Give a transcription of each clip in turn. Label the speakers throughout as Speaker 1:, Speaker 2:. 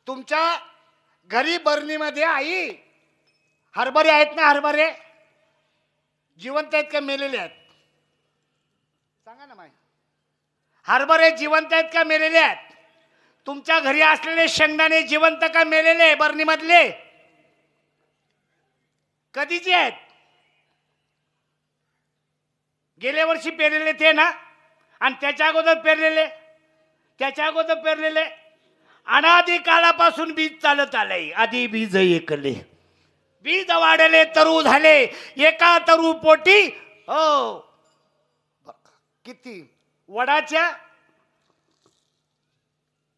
Speaker 1: तुमच्या घरी बरणीमध्ये आई हरभरे आहेत ना? हरभरे जिवंत आहेत का मेलेले आहेत? सांगा ना माय. हरभरे जिवंत आहेत का मेलेले आहेत? तुमच्या घरी असलेले शेंगदाणे जिवंत का मेलेले? बरणीमधले कधीचे आहेत? गेल्या वर्षी पेरलेले ते ना? आणि त्याच्या अगोदर पेरलेले, त्याच्या अगोदर पेरलेले. अनादी काळापासून बीज चालत आलंय. आधी बीज ऐकले, बीज वाढले, तरु झाले, एका तरु पोटी. हो, किती वडाच्या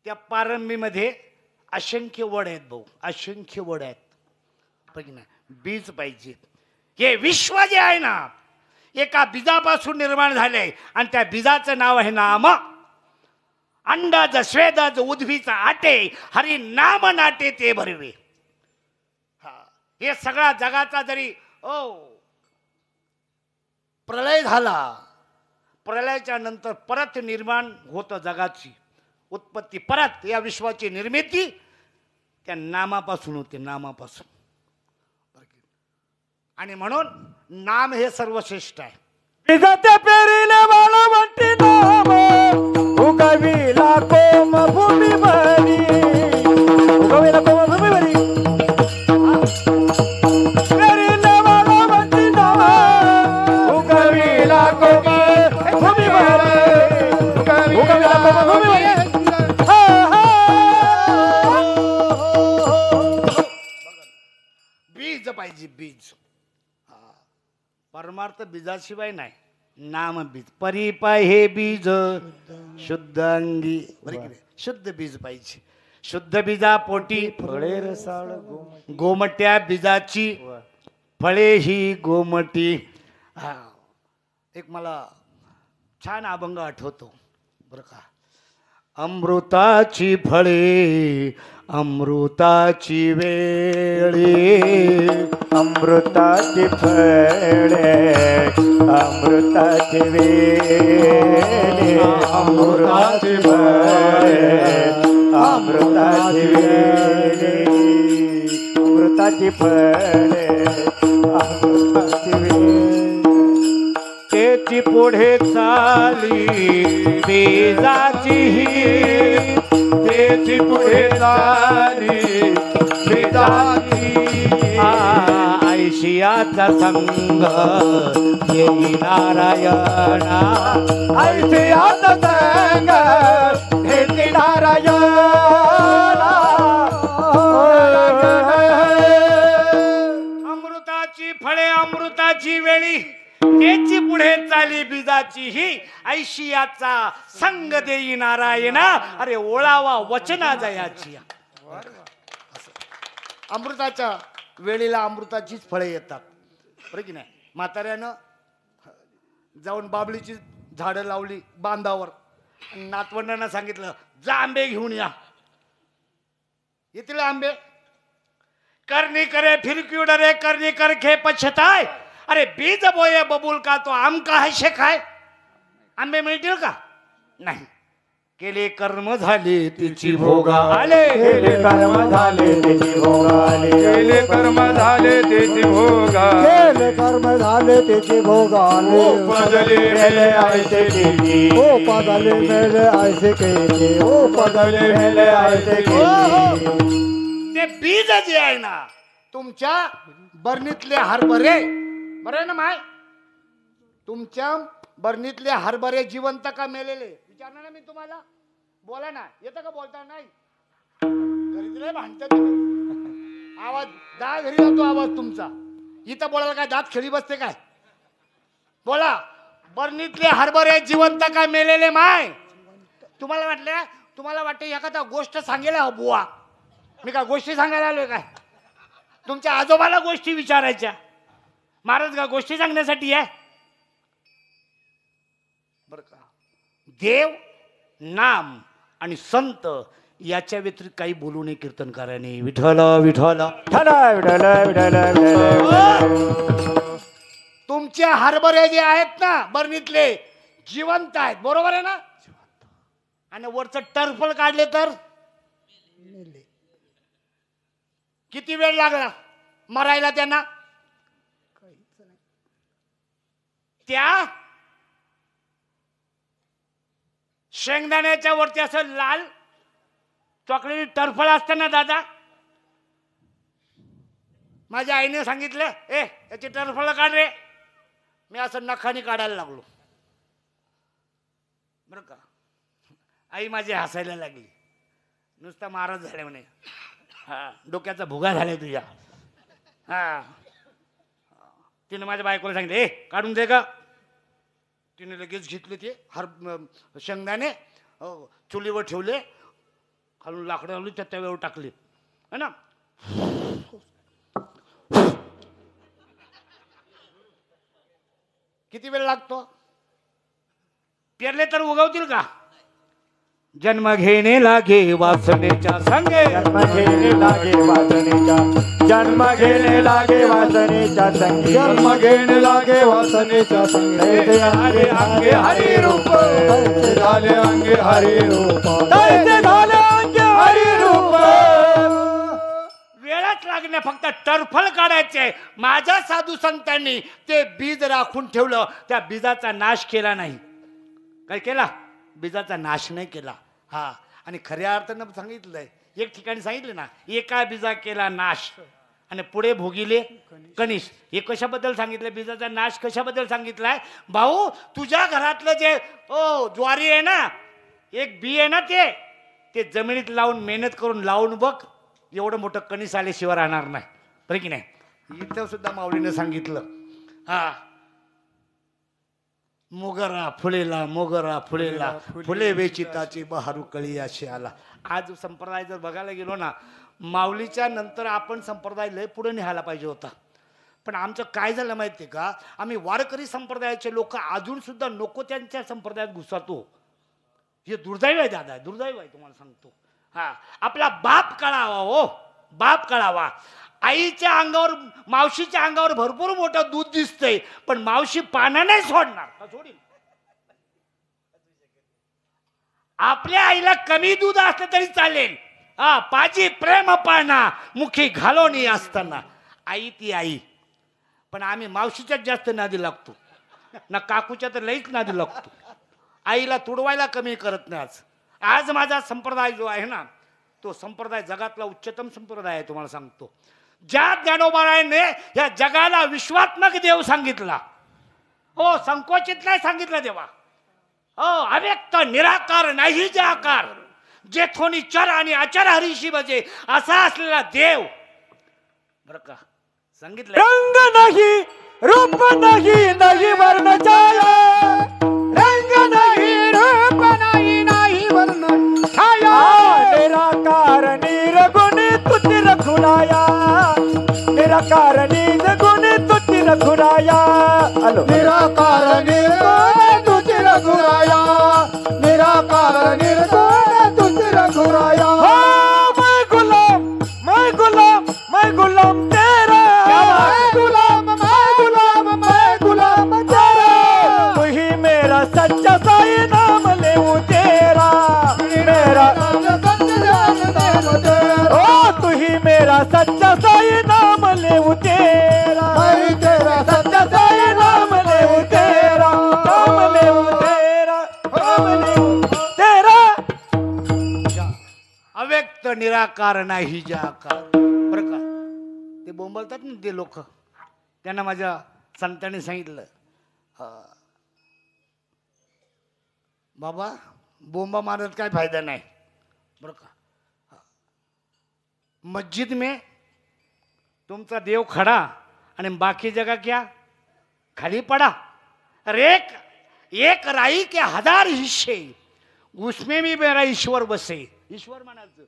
Speaker 1: त्या पारंबीमध्ये असंख्य वड आहेत भाऊ, असंख्य वड आहेत. पण बीज पाहिजे. हे विश्व जे आहे ना एका बीजापासून निर्माण झाले आणि त्या बीजाचं नाव आहे नाम. अंडज स्वेदज उद्भीचा आटे हरी नाम नाटे ते भरवे. हे सगळा जगाचा जरी प्रलय झाला, प्रलयाच्या नंतर परत निर्माण होतं जगाची उत्पत्ती, परत या विश्वाची निर्मिती त्या नामापासून होते, नामापासून. आणि म्हणून नाम हे सर्वश्रेष्ठ आहे.
Speaker 2: पेरीले बाळा म्हणती नाम उगविला कोम भूमी भरी, उगविला कोम भूमी भरी. पेरीले बाळा म्हणती नाम उगविला कोम भूमी भरी, उगविला कोम भूमी भरी.
Speaker 1: बीज पाहिजे, बीज. परमार्थ बीजाशिवाय नाही, नाम बीज. परिपाय हे बीज शुद्ध अंगी, शुद्ध बीज पाहिजे. शुद्ध बीजा पोटी
Speaker 2: फळे रसाळ
Speaker 1: गोमट्या बीजाची फळे ही गोमटी. एक मला छान अभंग आठवतो बरं का. अमृताची फळे अमृताची वेळी,
Speaker 2: अमृताची फळे अमृताची वेळी, अमृताची फळे अमृताची वेळी, अमृताची फळे अमृताची वेळी.
Speaker 1: त्याची पुढे चाली बीजाची ही,
Speaker 2: त्याची पुढे चाली बीजाची
Speaker 1: ऐशियाचा संग येई नारायणा,
Speaker 2: ऐशियाचा संग येई नारायणा.
Speaker 1: अमृताची फळे अमृताची वेळी, त्याची पुढे चाली बीजाची ही, ऐशियाचा संग देई नारायणा. अरे ओळावा वचना जयाची. अमृताच्या वेळेला अमृताचीच फळे येतात, बरं की नाही. म्हाताऱ्यानं जाऊन बाबळीची झाडं लावली बांधावर, नातवंडांना सांगितलं जा आंबे घेऊन या. येतील आंबे. करनी करे फिर क्यों डरे, करनी कर खे पछताय. अरे बीज बोये बबूल का तो आम का है शेखाय. आंबे मिळतील का? नाही. केले कर्म झाले तिची भोगा आले,
Speaker 2: केले कर्म झाले त्याची भोगाले, केले कर्म झाले त्याची भोगा, केले कर्म झाले त्याची भोगाले. ओ पदले मेले ऐसे केली, ओ पदले मेले ऐसे केली, ओ पदले मेले ऐसे केली.
Speaker 1: ते बीज जे आहे ना तुमच्या बरणीतले हरभरे, बरं आहे ना माय? तुमच्या बरणीतले हरभरे जिवंत का मेलेले विचारणार ना मी तुम्हाला. बोला ना, येतं का बोलता? नाही. घरी तुला भांडतात आवाज, दहा घरी जातो आवाज तुमचा. इथं बोलायला काय दात खेळी बसते काय? बोला. बरणीतले हरभरे जिवंत का मेलेले माय? तुम्हाला वाटलं एखादा गोष्ट सांगेल बुवा? मी काय गोष्टी सांगायला आलोय काय? तुमच्या आजोबाला गोष्टी विचारायच्या. महाराज का गोष्टी सांगण्यासाठी आहे? बर का. देव, नाम आणि संत याच्या व्यतिरिक्त काही बोलू नये कीर्तनकाराने. विठ्ठल विठ्ठल
Speaker 2: विठ्ठल विठ्ठल विठ्ठल.
Speaker 1: तुमचे हरभरे जे आहेत ना बरणीतले जिवंत आहेत, बरोबर आहे ना? आणि वरचं टर्फल काढले तर किती वेळ लागला मरायला त्यांना? त्या शेंगदाण्याच्या वरती असं लाल चॉकलेटी टरफळ असतं ना दादा, माझ्या आईने सांगितलं याची टरफळ काढ रे. मी असं नखाने काढायला लागलो बरं का. आई माझी हसायला लागली, नुसता महाराज झाले म्हणे. हा, डोक्याचा भुगा झालाय तुझ्या. हा, तिने माझ्या बायकोला सांगितलं काढून दे का. तिने लगेच घेतले ते शेंगदाणे चुलीवर ठेवले, खालून लाकडं लावली, त्या तव्यावर टाकले है ना. किती वेळ लागतो? पेरले तर उगवतील का? जन्म घेणे लागे वासनेच्या संगे,
Speaker 2: जन्म घेणे लागे वासनेच्या, जन्म घेणे लागे वासनेच्या संगे, जन्म घेणे लागे वासनेच्या संगे. तैसे झाले अंगे हरी रूप, तैसे झाले अंगे हरी रूप, तैसे झाले अंगे हरी रूप.
Speaker 1: वेळच लागणे, फक्त टरफल काढायचे. माझ्या साधू संतांनी ते बीज राखून ठेवलं, त्या बीजाचा नाश केला नाही. काय केला? बीजाचा नाश नाही केला. हा, आणि खऱ्या अर्थानं सांगितलंय, एक ठिकाणी सांगितलं ना, एका बीजा केला नाश आणि पुढे भोगिले कणीस. हे कशाबद्दल सांगितलं? बीजाचा नाश कशाबद्दल सांगितलाय? भाऊ, तुझ्या घरातलं जे ज्वारी आहे ना, एक बी आहे ना, ते जमिनीत लावून मेहनत करून लावून बघ, एवढं मोठं कणीस आल्याशिवाय राहणार नाही. बरं की नाही? इथं सुद्धा माऊलीने सांगितलं. हा, मोगरा फुलेला, मोगरा फुलेला, फुले वेचिताची बहारू कळी अशी आला. आज संप्रदाय जर बघायला गेलो ना, माऊलीच्या नंतर आपण संप्रदाय लय पुढे न्यायला पाहिजे होता. पण आमचं काय झालं माहिती आहे का, आम्ही वारकरी संप्रदायाचे लोक अजून सुद्धा नको त्यांच्या संप्रदायात घुसतो. हे दुर्दैव आहे दादा, दुर्दैव आहे, तुम्हाला सांगतो. हा, आपला बाप कळावा, हो बाप कळावा. आईच्या अंगावर, मावशीच्या अंगावर भरपूर मोठं दूध दिसतंय, पण मावशी पानं नाही सोडणार का? सोडील. आपल्या आईला कमी दूध असलं तरी चालेल, हा, पाजी प्रेम पाना मुखी घालोनी असताना. आई ती आई, पण आम्ही मावशीच्याच जास्त नादी लागतो ना, काकूच्या तर लईच नादी लागतो. आईला तुडवायला कमी करत नाही. आज माझा संप्रदाय जो आहे ना, तो संप्रदाय जगातला उच्चतम संप्रदाय आहे. तुम्हाला सांगतो, ज्या ज्ञानोबारायाने या जगाला विश्वात्मक देव सांगितला, हो संकोचित नाही सांगितलं देवा, हो अव्यक्त निराकार नाही जे आकार, जेथोनी चर आणि अचर हरीशी बजे असा असलेला देव. बरं का, सांगितलं.
Speaker 2: रंग नाही, रूप नाही, नाही वर्ण छाया, रंग नाही, रूप नाही, नाही वर्ण छाया. निराकार निर्गुणी तुझी रखुराया, निराकार निर्गुणी तुझी रखुराया. निराकार निर्गुण तुझी रखुराया, निराकार निर्गुण तुझी रखुराया. मैं गुलाम, मैं गुलाम, मैं गुलाम तेरा, मैं गुलाम, मैं गुलाम, मैं गुलाम तेरा. तू ही मेरा सच्चा साई नाम लेऊं तेरा, मेरा ओ तू ही मेरा सच्चा साई नाम लेऊं तेरा, मैं तेरा सच्चा साई नाम लेऊं तेरा, नाम लेऊं तेरा, नाम लेऊं तेरा.
Speaker 1: अव्यक्त निराकार नाही जे आकार. बरं का, ते बोंबलतात ना ते लोक, त्यांना माझ्या संतांनी सांगितलं, बाबा बोंबा मारत काय फायदा नाही. बरं का, मस्जिद में तुमचा देव खड़ा आणि बाकी जगह क्या खाली पड़ा. अरे एक राई के 1000 हिस्से, उसमें भी मेरा ईश्वर बसे. ईश्वर म्हणायचं,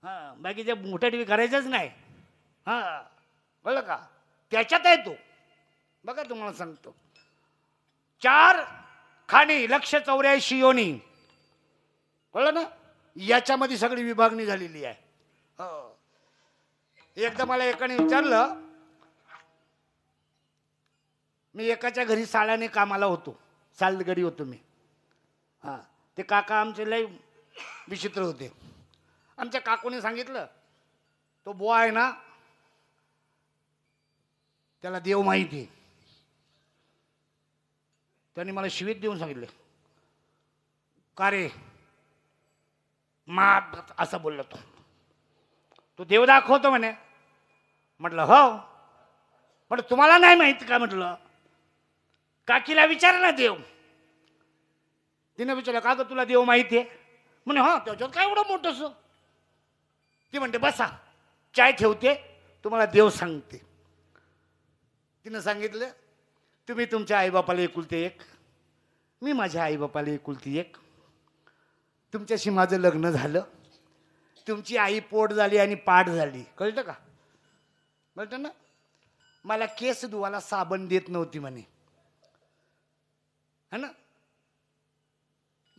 Speaker 1: हा, बाकीच्या मोठ्या टीव्ही करायचंच नाही. हा, कळलं का, त्याच्यात आहे तो. बघा तुम्हाला सांगतो, 4 खाणी 184 योनी, कळलं ना, याच्यामध्ये सगळी विभागणी झालेली आहे. हो, एकदा मला एकाने विचारलं, मी एकाच्या घरी साळ्याने कामाला होतो, सालगडी होतो मी. हां, ते काका आमचे लय विचित्र होते. आमच्या काकूने सांगितलं, तो बुवा आहे ना, त्याला देव माहिती. त्यांनी मला शिवीत देऊन सांगितले, का रे मा असं बोलला तो देव दाखवतो म्हणे. म्हटलं हो. म्हटलं तुम्हाला नाही माहिती का? म्हटलं काकीला विचार ना देव. तिने विचारलं का ग तुला देव माहिती आहे? म्हणे हा त्याच्यात काय एवढं मोठंस. ती म्हणते बसा चाय ठेवते तुम्हाला देव सांगते. तिनं सांगितलं तुम्ही तुमच्या आईबापाला एकुलते एक, मी माझ्या आईबापाला एकुलती एक. तुमच्याशी माझं लग्न झालं, तुमची आई पोट झाली आणि पाठ झाली. कळतं का? कळतं ना? मला केस धुवायला साबण देत नव्हती म्हणे, है ना.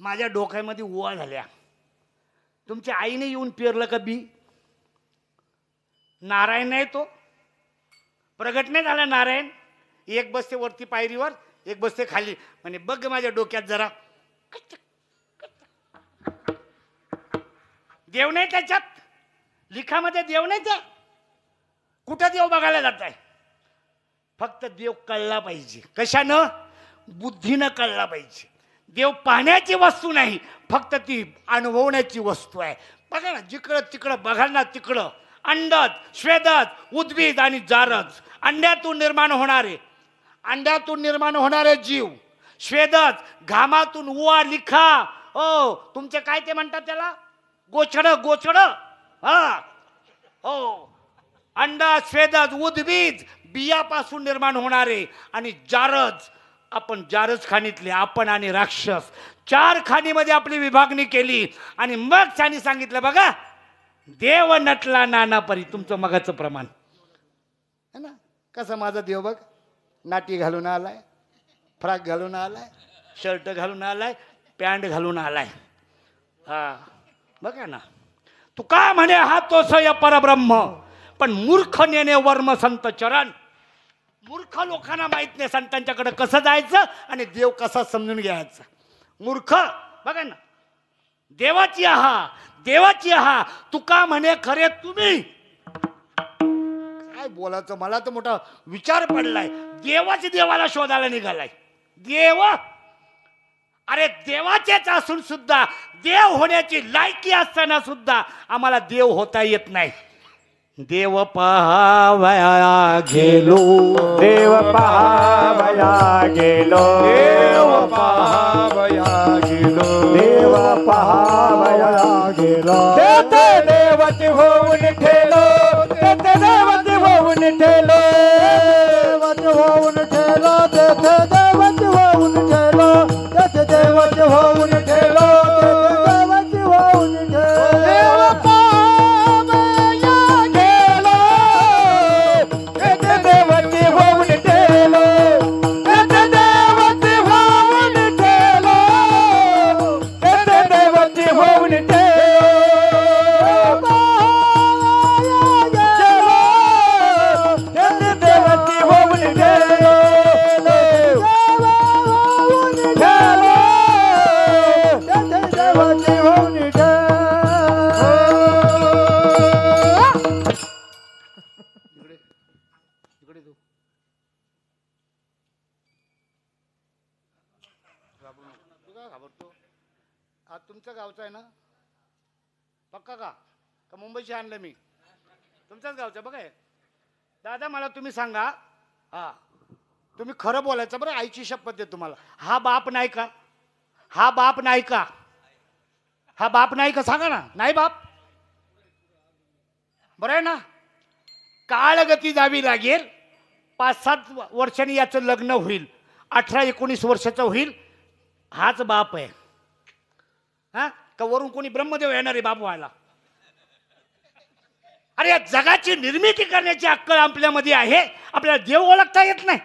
Speaker 1: माझ्या डोक्यामध्ये ओवा झाल्या. तुमच्या आईने येऊन पेरलं का बी? नारायण नाही तो, प्रगट नाही झाला नारायण. एक बसते वरती पायरीवर, एक बसते खाली. म्हणे बघ माझ्या डोक्यात जरा. देव नाही त्याच्यात, लिखामध्ये देव नाही. त्या कुठं देव बघायला जात आहे? फक्त देव कळला पाहिजे. कशानं? बुद्धीनं कळला पाहिजे. देव पाहण्याची वस्तू नाही, फक्त ती अनुभवण्याची वस्तू आहे. बघा ना, जिकडं तिकडं बघाल ना, तिकडं अंडज, श्वेदज, उद्भिद आणि जारज. अंड्यातून निर्माण होणारे जीव, श्वेदज घामातून उवा लिखा. हो तुमचे काय ते म्हणतात त्याला? गोचड. हा हो. अंडा, श्वेदज, उद्भिद बियापासून निर्माण होणारे. आणि जारज, आपण जारज खाणीतले, आपण आणि राक्षस 4 खाणीमध्ये आपली विभागणी केली. आणि मग त्यांनी सांगितलं बघा देव नटला नाना परी. तुमचं मगाचं प्रमाण है ना. कसं माझा देव बघ, नाटी घालून आलाय, फ्रॉक घालून आलाय, शर्ट घालून आलाय, पॅन्ट घालून आलाय. हा बघा ना. तू का म्हणे हा तोस या परब्रह्म, पण मूर्ख नेणे वर्म संत चरण. मूर्ख लोकांना माहित नाही संतांच्याकडे कसं जायचं आणि देव कसा समजून घ्यायचा. मूर्ख बघा ना. देवाची आहा तुका म्हणे खरे तुम्ही. काय बोलायचं, मला तर मोठा विचार पडलाय. देवाला शोधायला निघालाय. देव, अरे देवाचेच असून सुद्धा, देव होण्याची लायकी असताना सुद्धा आम्हाला देव होता येत नाही. देव पहावया गेलो,
Speaker 2: देव पहावया गेलो, देव पहावया गेलो, देव पहावया गेलो. तेथे देवती होऊन ठेलो, तेथे देवती होऊन ठेलो, देवती होऊन ठेलो, तेथे देवती होऊन ठेलो, तेथे देवती होऊन ठेलो, देवती होऊन ठेलो. देव पहावया गेलो, तेथे देवती होऊन ठेलो, तेथे देवती होऊन ठेलो, तेथे देवती होऊन ठेलो. तेथे देवती होऊन ठेलो, तेथे देवती होऊन ठेलो.
Speaker 1: इकडे तू तू का घाबरतो? हा तुमच्या गावचा आहे ना? पक्का का मुंबईशी आणलं मी? तुमच्याच गावचं बघा हे. दादा मला तुम्ही सांगा, हा तुम्ही खरं बोलायचं बरं. आईची शपथ देतो तुम्हाला. हा बाप नाही का? हा बाप नाही का? हा बाप नाही का? सांगा ना. नाही बाप? बरं आहे ना. काळगती जावी लागेल. 5-7 वर्षांनी याचं लग्न होईल, 18-19 वर्षाचं होईल. हाच बाप आहे. हा का वरून कोणी ब्रह्मदेव येणार आहे बाप व्हायला? अरे या जगाची निर्मिती करण्याची अक्कल आपल्यामध्ये आहे, आपल्याला देव ओळखता येत नाही.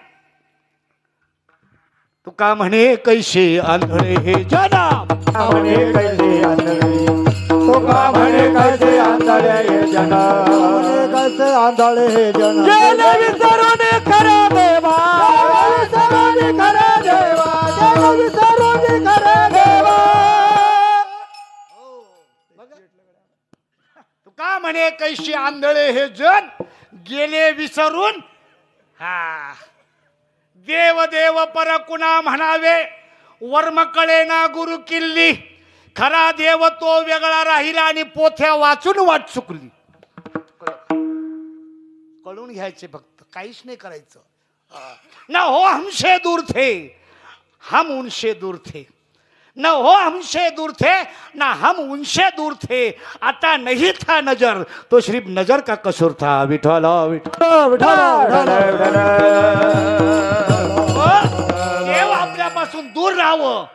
Speaker 1: तू का म्हणे कैसे आंधळे हे जना,
Speaker 2: म्हणे कैसे आंधळे, तो का म्हणे कैसे आंधळे हे जन, म्हणे कैसे आंधळे हे जन. गेले विसरून खरा देवा, विसरून खरा देवा, गेले विसरून खरा देवा.
Speaker 1: तू का म्हणे कैसे आंधळे हे जन, गेले विसरून. हा देव देव पर कुणा म्हणावे वर्म कळे ना गुरु किल्ली खरा देव तो वेगळा राहिला आणि पोथ्या वाचून वाट चुकली. कळून घ्यायचे फक्त काहीच नाही करायचं. ना हो हमसे दूर थे हम उनसे दूर थे न हो हमसे दूर थे ना हम उनसे दूर थे आता नहीं था नजर तो सिर्फ नजर का कसूर था. विठ्ठला विठ्ठला विठ्ठला देव आपल्यापासून दूर राहावं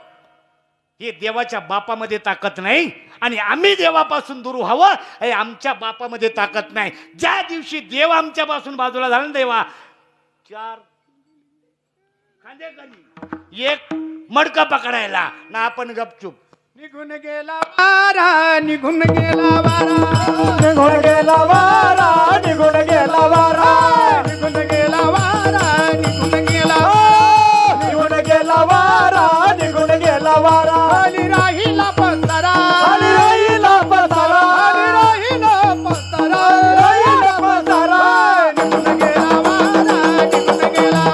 Speaker 1: हे देवाच्या बापामध्ये ताकद नाही आणि आम्ही देवापासून दूर व्हावं हे आमच्या बापामध्ये ताकद नाही. ज्या दिवशी देव आमच्यापासून बाजूला झाला ना देवा 4 खांदे एक मडका पकडायला ना आपण गपचूप.
Speaker 2: निघून गेला वारा निघून गेला वारा निघून गेला वारा निघून गेला वारा निघून गेला वारा निघून गेला निघून गेला वारा निघून गेला वारा आली राहिला पसारा आली राहिला पसारा आली राहिला पसारा राहिला पसारा निघून गेला वारा निघून गेला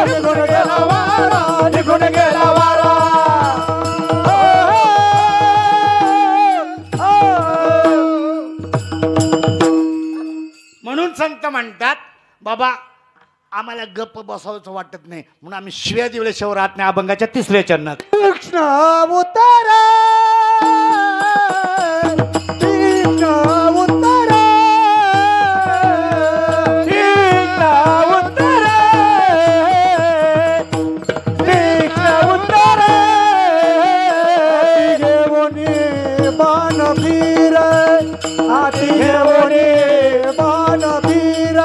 Speaker 2: निघून गेला वारा निघून गेला वारा.
Speaker 1: म्हणून संत म्हणतात बाबा आम्हाला गप्प बसावचं वाटत नाही म्हणून आम्ही शिव्या दिवल्याशिवाय राहत नाही. अभंगाच्या 3ऱ्या चरणात
Speaker 2: कृष्ण उतारा कृष्ण उतारा कृष्ण उतारा कृष्ण उतारा घेऊन बाण फिर हाती घेऊन बाण फिर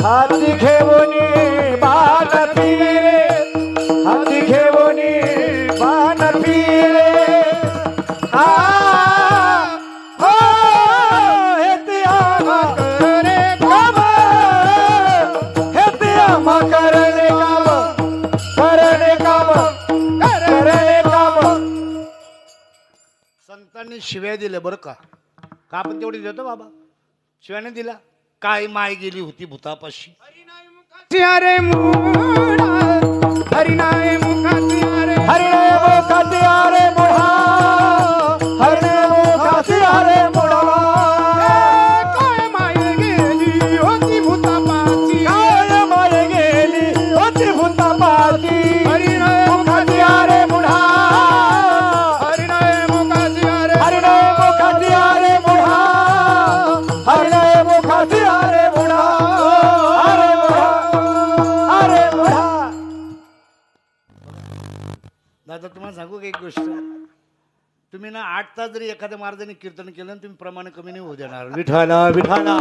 Speaker 2: हाती घेऊन बाण फिरे हाती घेऊन बाण फिरे हे ते आम्हा करणे काम हे ते आम्हा करणे काम करणे काम करणे काम.
Speaker 1: संतांनी शिव्या दिल्या बरं का आपण तेवढी देतो बाबा शिव्याने दिला. काय माय गेली होती भूतापाशी
Speaker 2: अरे मुडा हरिनाय मुखाची अरे हरिनाय मुखाची अरे मुडा हरिनाय मुखाची अरे मुडा काय माय गेली होती भूतापाशी काय माय गेली होती भूतापाशी हरिनाय मुखाची अरे मुडा हरिनाय मुखाची अरे हरिनाय मुखाची अरे मुडा हरिनाय मुखाची अरे मुडा
Speaker 1: दादा तुम्हाला सांगू का एक गोष्ट तुम्ही ना 8 तास जरी एखाद्या महाराजांनी कीर्तन केलं ना तुम्ही प्रमाण कमी नाही होऊ देणार. विठाला विठाला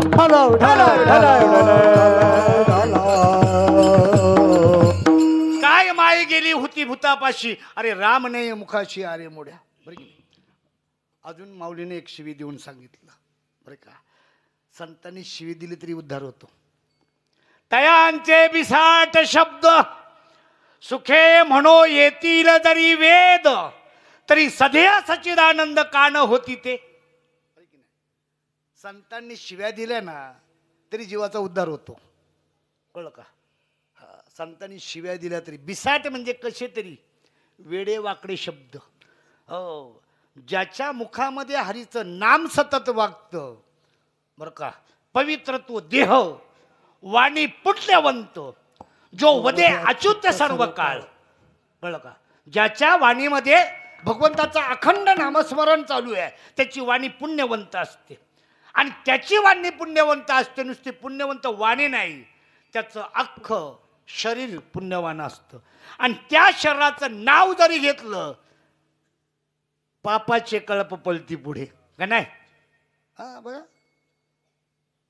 Speaker 1: काय माय गेली होती भूतापाशी अरे राम नाही मुखाशी अरे मोड्या. बरं की नाही अजून माऊलीने एक शिवी देऊन सांगितलं बरं का संतांनी शिवी दिली तरी उद्धार होतो. तयांचे बिसाट शब्द सुखे म्हणो येतील जरी वेद तरी सध्या सच्चिदानंद कान होती ते. संतांनी शिव्या दिल्या ना तरी जीवाचा उद्धार होतो. कळलं का संतांनी शिव्या दिल्या तरी बिसाट म्हणजे कसे तरी वेडे वाकडे शब्द हो ज्याच्या मुखामध्ये हरीचं नाम सतत वागतं बरं का पवित्रत्व देह वाणी पुण्यवंत जो वदे अच्युत सर्व काळ. कळलं का ज्याच्या वाणीमध्ये भगवंताचं अखंड नामस्मरण चालू आहे त्याची वाणी पुण्यवंत असते आणि त्याची वाणी पुण्यवंत असते. नुसती पुण्यवंत वाणी नाही त्याचं अख्खं शरीर पुण्यवान असतं आणि त्या शरीराचं नाव जरी घेतलं पापाचे कळप पलती पुढे का नाही. हा बघा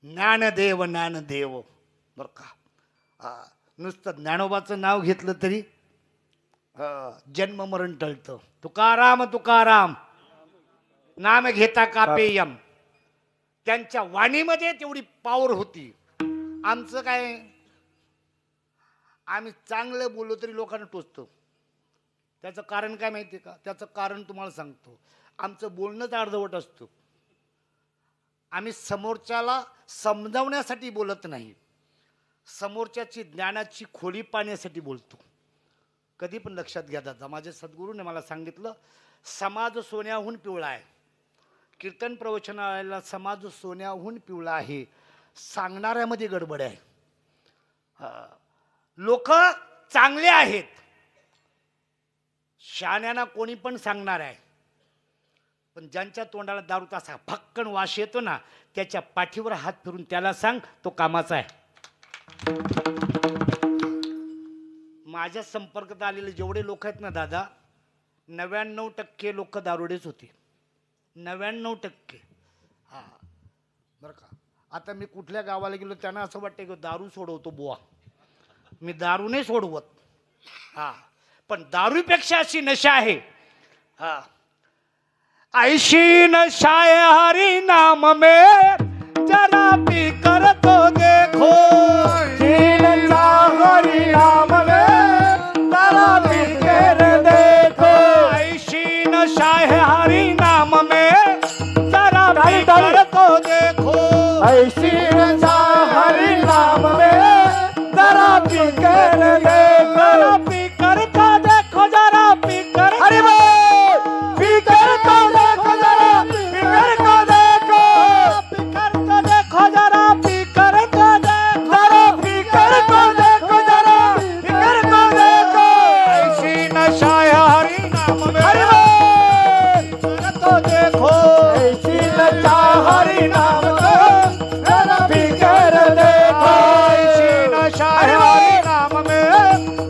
Speaker 1: ज्ञानदेव ज्ञानदेव बरं का नुसतं ज्ञानोबाचं नाव घेतलं तरी जन्म मरण टळतं. तुकाराम तुकाराम नाम घेता कापेयम त्यांच्या वाणीमध्ये तेवढी पॉवर होती. आमचं काय आम्ही चांगलं बोललो तरी लोकांना टोचतो त्याचं कारण काय माहिती आहे का? त्याचं कारण तुम्हाला सांगतो. आमचं बोलणंच अर्धवट असतं. आम्ही समोरच्याला समजावण्यासाठी बोलत नाही, समोरच्याची ज्ञानाची खोली पाहण्यासाठी बोलतो. कधी पण लक्षात घ्या दादा, माझ्या सद्गुरूने मला सांगितलं, समाज सोन्याहून पिवळा आहे. कीर्तन प्रवचनाला समाज सोन्याहून पिवळा आहे, सांगणाऱ्यामध्ये गडबड आहे. लोक चांगले आहेत, शहाण्याना कोणी पण सांगणार आहे, पण ज्यांच्या तोंडाला दारूचा असा भक्कन वास येतो ना, त्याच्या पाठीवर हात फिरून त्याला सांग तो कामाचा आहे. माझ्या संपर्कात आलेले जेवढे लोक आहेत ना दादा, 99% लोक दारुडेच होते. 99%. हा बरं का. आता मी कुठल्या गावाला गेलो त्यांना असं वाटतं की दारू सोडवतो बुवा. मी दारू नाही सोडवत. हा, पण दारूपेक्षा अशी नशा आहे. हा, ऐशी नशाए हरि नाम में जरा पी कर तो देखो.
Speaker 2: हरि नाम में जरा पी कर देखो.
Speaker 1: ऐशी नशाए हरि नाम में जरा पी कर तो देखो.
Speaker 2: ऐसी नशा हरि नाम में जरा पी कर देखो.
Speaker 1: जरा पी कर तो देखो, जरा पी कर.
Speaker 2: अरे पी कर तो देखो, जरा पी कर तो देखो.
Speaker 1: पी कर तो देखो, जरा पी कर तो देखो.
Speaker 2: जरा पी कर तो देखो, जरा पी कर तो देखो.
Speaker 1: ऐसी नशा है हरि नाम में कर तो देखो.
Speaker 2: ऐसी नशा हरि नाम में जरा पी कर देखो.
Speaker 1: ऐसी नशा है हरि नाम में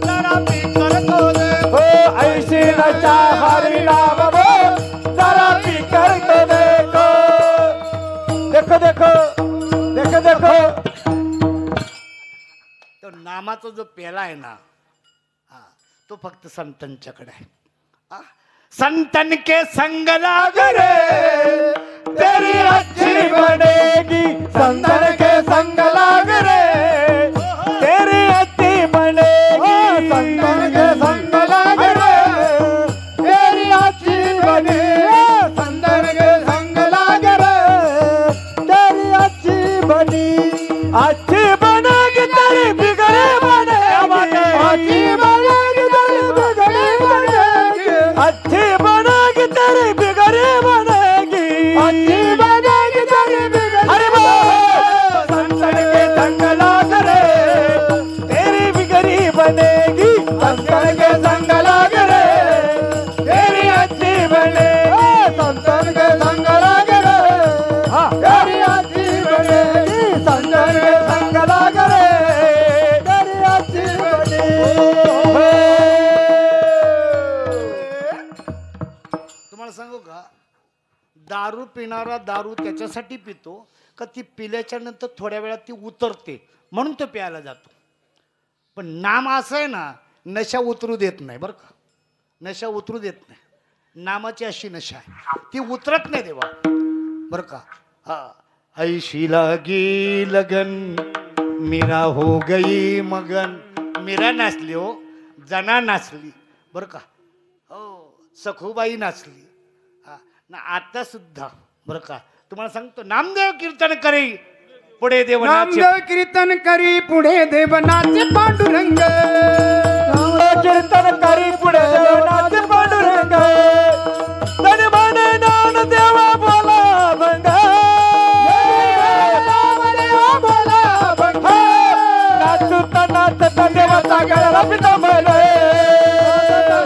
Speaker 1: जरा पी कर तो देखो.
Speaker 2: ऐसी नशा हरि नाम में जरा पी कर तो देखो. देखो देखो देखो देखो.
Speaker 1: तो नामाचा जो पेला आहे ना, हा, तो फक्त संतांच्याकडे आहे. हा, संतन के संग लाग रे
Speaker 2: तेरी अच्छी बनेगी. संतन के संग लाग रे तेरी अच्छी बनेगी. संतन के संग लाग रे तेरी अच्छी बनेगी. संतन के संग लाग रे तेरी अच्छी बनी. अच्छी बनेगी तेरी बिगड़ी बनेगी. अच्छी बनेगी तेरी बिगड़ी बनेगी. अच्छी बनेगी तेरी बिगड़ी बनेगी. अच्छी बनेगी तेरी बिगड़ी. अरे संतन के संग लाग रे तेरी बिगड़ी बनेगी. संतन के संग लाग रे तेरी अच्छी बनेगी. संतन के संग लाग रे तेरी अच्छी बनेगी. संतन के संग लाग रे तेरी अच्छी बनेगी.
Speaker 1: तुम्हाला सांगू का, दारू पिणारा दारू त्याच्यासाठी पितो का ती पिल्याच्या नंतर थोड्या वेळात ती उतरते म्हणून तो प्यायला जातो. पण नाम असं आहे ना, नशा उतरू देत नाही बरं का. नशा उतरू देत नाही. नामाची अशी नशा आहे, ती उतरत नाही देवा बरं का. हा, ऐशी लगी लगन मीरा हो गई मगन. मीरा नाचली हो, जना नाचली बरं का. हो, सखूबाई नाचली. हा ना, आता सुद्धा बरं का. तुम्हाला सांगतो, नामदेव कीर्तन करी पुढे देव नाचे.
Speaker 2: नामदेव कीर्तन करी पुढे देव नाचे पांडुरंग. नामदेव कीर्तन करी पुढे देव नाचे पांडुरंग. तन मन नाम देवा बोला भंग. नाम देवा बोला भंग. नाचता नाचता देवाचा गळा पितांबर.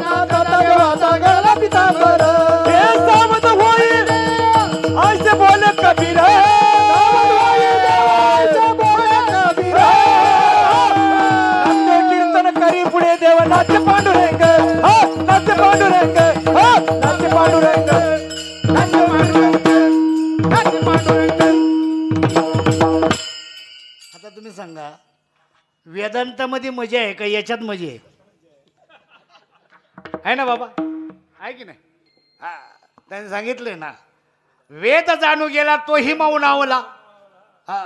Speaker 2: नाचता देवाचा गळा पितांबर. हे सावध होईल असे बोले कबीर. पुढे देव नाचे पांडुरंग. नाचे पांडुरंग. नाचे पांडुरंग. नाचे पांडुरंग. नाचे पांडुरंग.
Speaker 1: आता तुम्ही सांगा, वेदांतामध्ये मजा आहे का याच्यात मजा आहे ना बाबा, आहे की नाही? हा, त्यांनी सांगितलंय ना, वेद जाणू गेला तोही मौन आवला. हा,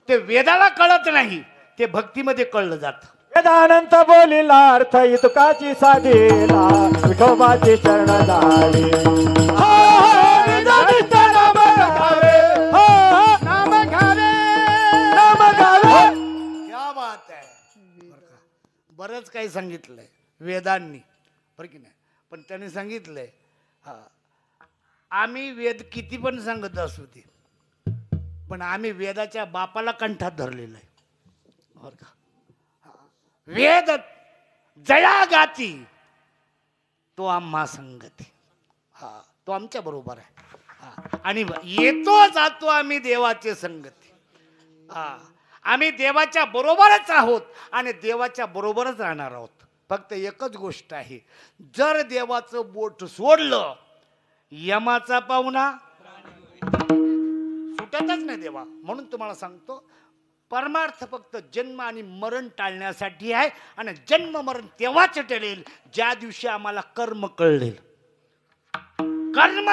Speaker 1: ते वेदाला कळत नाही, ते भक्तीमध्ये कळलं जातं.
Speaker 2: वेदानंत बोलिला अर्थ तुकाची साधीला विठोबाची शरण झाली हो, हो, निजानिष्ठ नाम घावे, हो, हो,
Speaker 1: नाम घावे
Speaker 2: नाम घावे.
Speaker 1: क्या बात आहे. बरं का? बरंच काही सांगितलंय वेदांनी, बरं की नाही, पण त्यांनी सांगितलंय हा आम्ही वेद किती पण सांगत असू ते, पण आम्ही वेदाच्या बापाला कंठात धरलेलं आहे. बरं का? वेद जया गाती तो आम्हा संगती. हा तो आमच्या बरोबर आहे. हा आणि येतो जातो आम्ही देवाचे संगती. हा आम्ही देवाच्या बरोबरच आहोत आणि देवाच्या बरोबरच राहणार आहोत. फक्त एकच गोष्ट आहे, जर देवाचं बोट सोडलं यमाचा पाहुणा सुटतच नाही देवा. म्हणून तुम्हाला सांगतो परमार्थ फक्त जन्म आणि मरण टाळण्यासाठी आहे आणि जन्म मरण तेव्हाच टळेल ज्या दिवशी आम्हाला कर्म कळेल. कर्म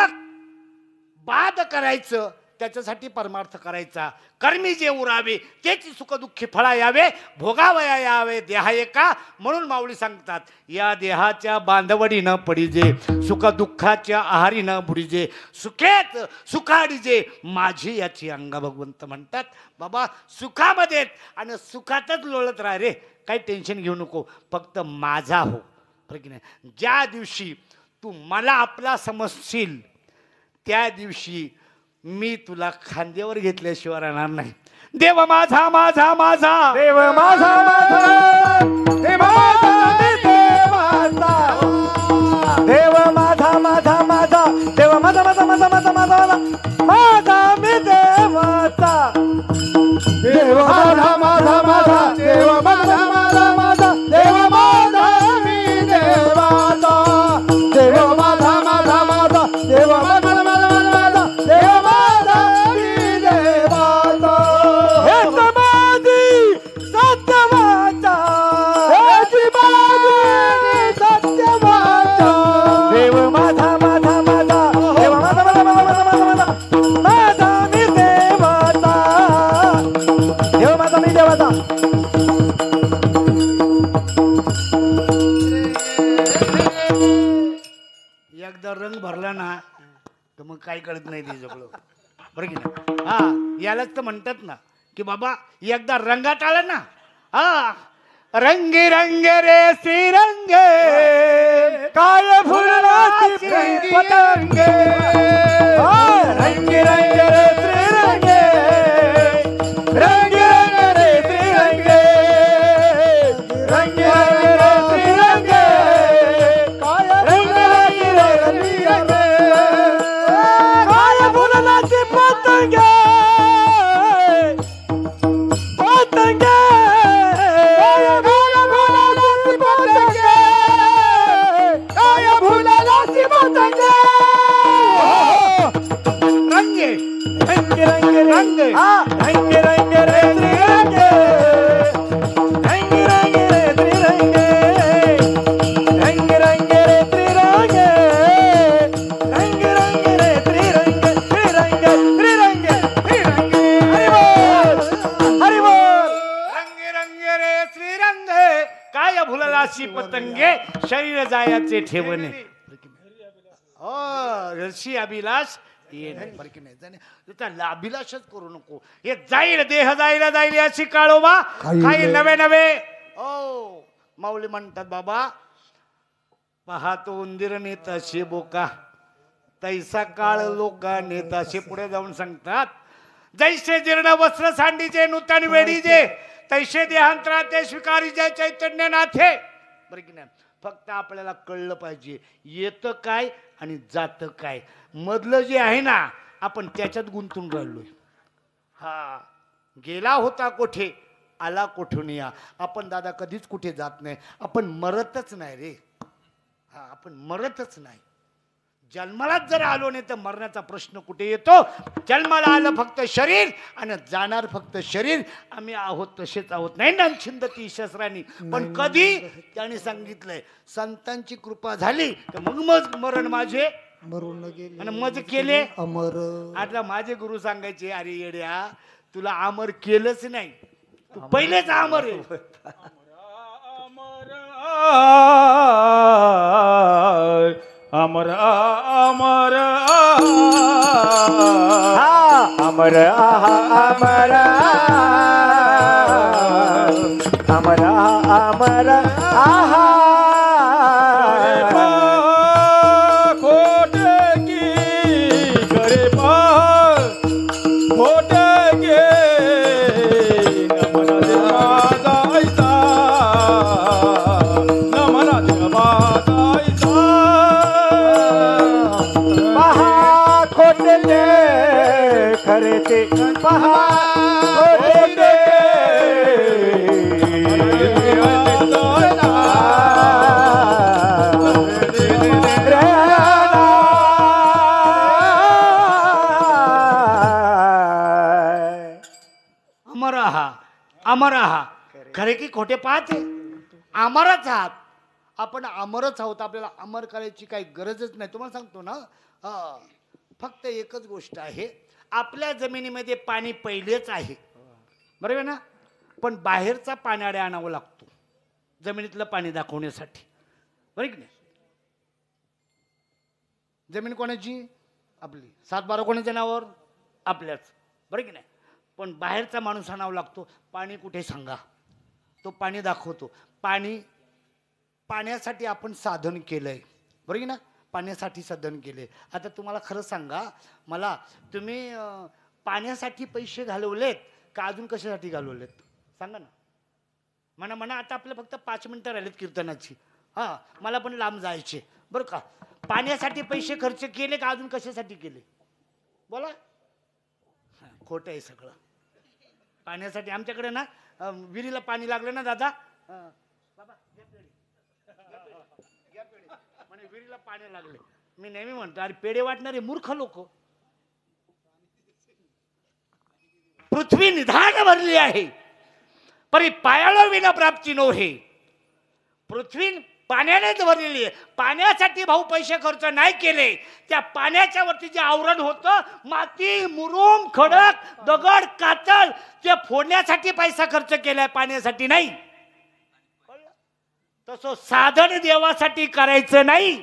Speaker 1: बाद करायचं त्याच्यासाठी परमार्थ करायचा. कर्मी जे उरावे तेच सुखदुःखी फळा यावे, भोगावया यावे देहा एका. म्हणून माऊली सांगतात या देहाच्या बांधवडी न पडिजे, सुख दुःखाच्या आहारी न बुडीजे, सुखेत सुखाडीजे माझी याची अंगा. भगवंत म्हणतात बाबा सुखामध्ये आणि सुखातच लोळत राह रे, काही टेन्शन घेऊ नको, फक्त माझा हो. बरं की नाही. ज्या दिवशी तू मला आपला समजशील त्या दिवशी मी तुला खांद्यावर घेतल्याशिवाय राहणार नाही. देव माझा माझा माझा,
Speaker 2: देव माझा माझा, देव माझा मी देवाचा, देव माझा माझा माझा, देव माझा माझा माझा माझा माझा माझा मी देवाचा, देव माझा माझा माझा, देव माझा माझा माझा, देव माझा मी देवाचा, देव माझा माझा माझा, देव माझा माझा माझा, देव माझा मी देवाचा. हे समाधी सत्यवाचा, हे जीवानी सत्यवाचा, देव माझा माझा माझा, देव माझा माझा माझा माझा माझा माझा मी देवाचा, देव माझा मी देवाचा.
Speaker 1: एकदा रंग भरला ना तर मग काही कळत नाही ते सगळं. बरं की नाही. हा यालाच तर म्हणतात ना की बाबा एकदा रंगात आलं ना, हा रंगी रंग रे श्रीरंगे
Speaker 2: काय फुलवाची पतंगे, रंगी रंग रे श्रीरंगे, रंगी रंग रे श्रीरंगे, रंगी रंग रे श्रीरंगे, काय रंग रे श्रीरंगे, काय फुलवाची पतंगे, पतंगे
Speaker 1: रंगे
Speaker 2: रंग रंग रंग रंग रंग रे त्रिरंगे, रंग रंग रे त्रिरंगे, रंग रंग रे त्रिरंगे, रंग रंग रे त्रिरंगे, त्रिरंगे त्रिरंगे त्रिरंगे. हरि बोल हरि बोल.
Speaker 1: रंगे रंगे रे श्रीरंग काय भुललाशी पतंगे शरीर जायाचे ठेवणे. ऋषी अभिलाष ये नाही. बरं की नाही. त्याला अभिलाषच करू नको. हे जाईल देह जाईल जाईल अशी काळोबा काही नवे नवे. ओ माऊली म्हणतात बाबा पाहतो उंदीर नेताशे बोका तैसा काळ लोका नेताशे. पुढे जाऊन सांगतात जैसे जीर्ण वस्त्र सांडीचे नूतन वेडीचे तैसे देहांतराते स्वीकारीचे चैतन्य नाथे. बरं की नाही. फक्त आपल्याला कळलं पाहिजे येतं काय आणि जातं काय. मधलं जे आहे ना आपण त्याच्यात गुंतून राहिलोय. हा गेला होता कोठे आला कोठून या. आपण दादा कधीच कुठे जात नाही. आपण मरतच नाही रे. हा आपण मरतच नाही. जन्मालाच जर आलो नाही तर मरण्याचा प्रश्न कुठे येतो. जन्माला आलं फक्त शरीर आणि जाणार फक्त शरीर. आम्ही आहोत तसेच आहोत. नाही ना छिंदती शस्त्रांनी. पण कधी त्याने सांगितलंय संतांची कृपा झाली तर मग मरण माझे
Speaker 2: मरून गेले
Speaker 1: आणि मज केले
Speaker 2: अमर.
Speaker 1: आता माझे गुरु सांगायचे अरे येड्या तुला अमर केलंच नाही तू पहिलेच अमर आहे.
Speaker 2: अमर अमर
Speaker 3: अमर आहा अमर अमर अमर आहा
Speaker 2: खोट की करे खोट गे नमन देवादायचा नमन देवादायचा
Speaker 3: पहा खोटले खरे ते पहा खोटले
Speaker 1: अमर आहात अमर आहात खरे की खोटे पाहते अमरच आहात आपण अमरच आहोत आपल्याला अमर करायची काही गरजच नाही तुम्हाला सांगतो ना फक्त एकच गोष्ट आहे आपल्या जमिनीमध्ये पाणी पहिलेच आहे बरोबर ना पण बाहेरचा पाण्याडे आणावं लागतो जमिनीतलं पाणी दाखवण्यासाठी बरोबर की नाही जमीन कोणाची आपली 7-12 कोणाच्या नावावर आपल्याच बरोबर की नाही पण बाहेरचा माणूस आणावा लागतो पाणी कुठे सांगा तो पाणी दाखवतो पाण्यासाठी आपण साधन केलंय बरोबर की ना पाण्यासाठी साधन केले आता तुम्हाला खरं सांगा मला तुम्ही पाण्यासाठी पैसे घालवलेत का अजून कशासाठी घालवलेत सांगा ना म्हणा आता आपलं फक्त 5 मिनिटं राहिलेत कीर्तनाची हां मला पण लांब जायचे बरं का पाण्यासाठी पैसे खर्च केले का अजून कशासाठी केले बोला खोटं आहे सगळं पाण्यासाठी आमच्याकडे ना विहिरीला पाणी लागलं ना दादा बाबा म्हणे विहिरीला पाणी लागले मी नेहमी म्हणतो अरे पेढे वाटणारे मूर्ख लोक पृथ्वी निधान भरली आहे परी पायाला विना प्राप्ती नव्हे पृथ्वी पाण्यानेच भरलेली आहे पाण्यासाठी भाऊ पैसे खर्च नाही केले त्या पाण्याच्या वरती जे आवरण होतं माती मुरुम खडक दगड कातल ते फोडण्यासाठी पैसा खर्च केलाय पाण्यासाठी नाही तसं साधन देवासाठी करायचं नाही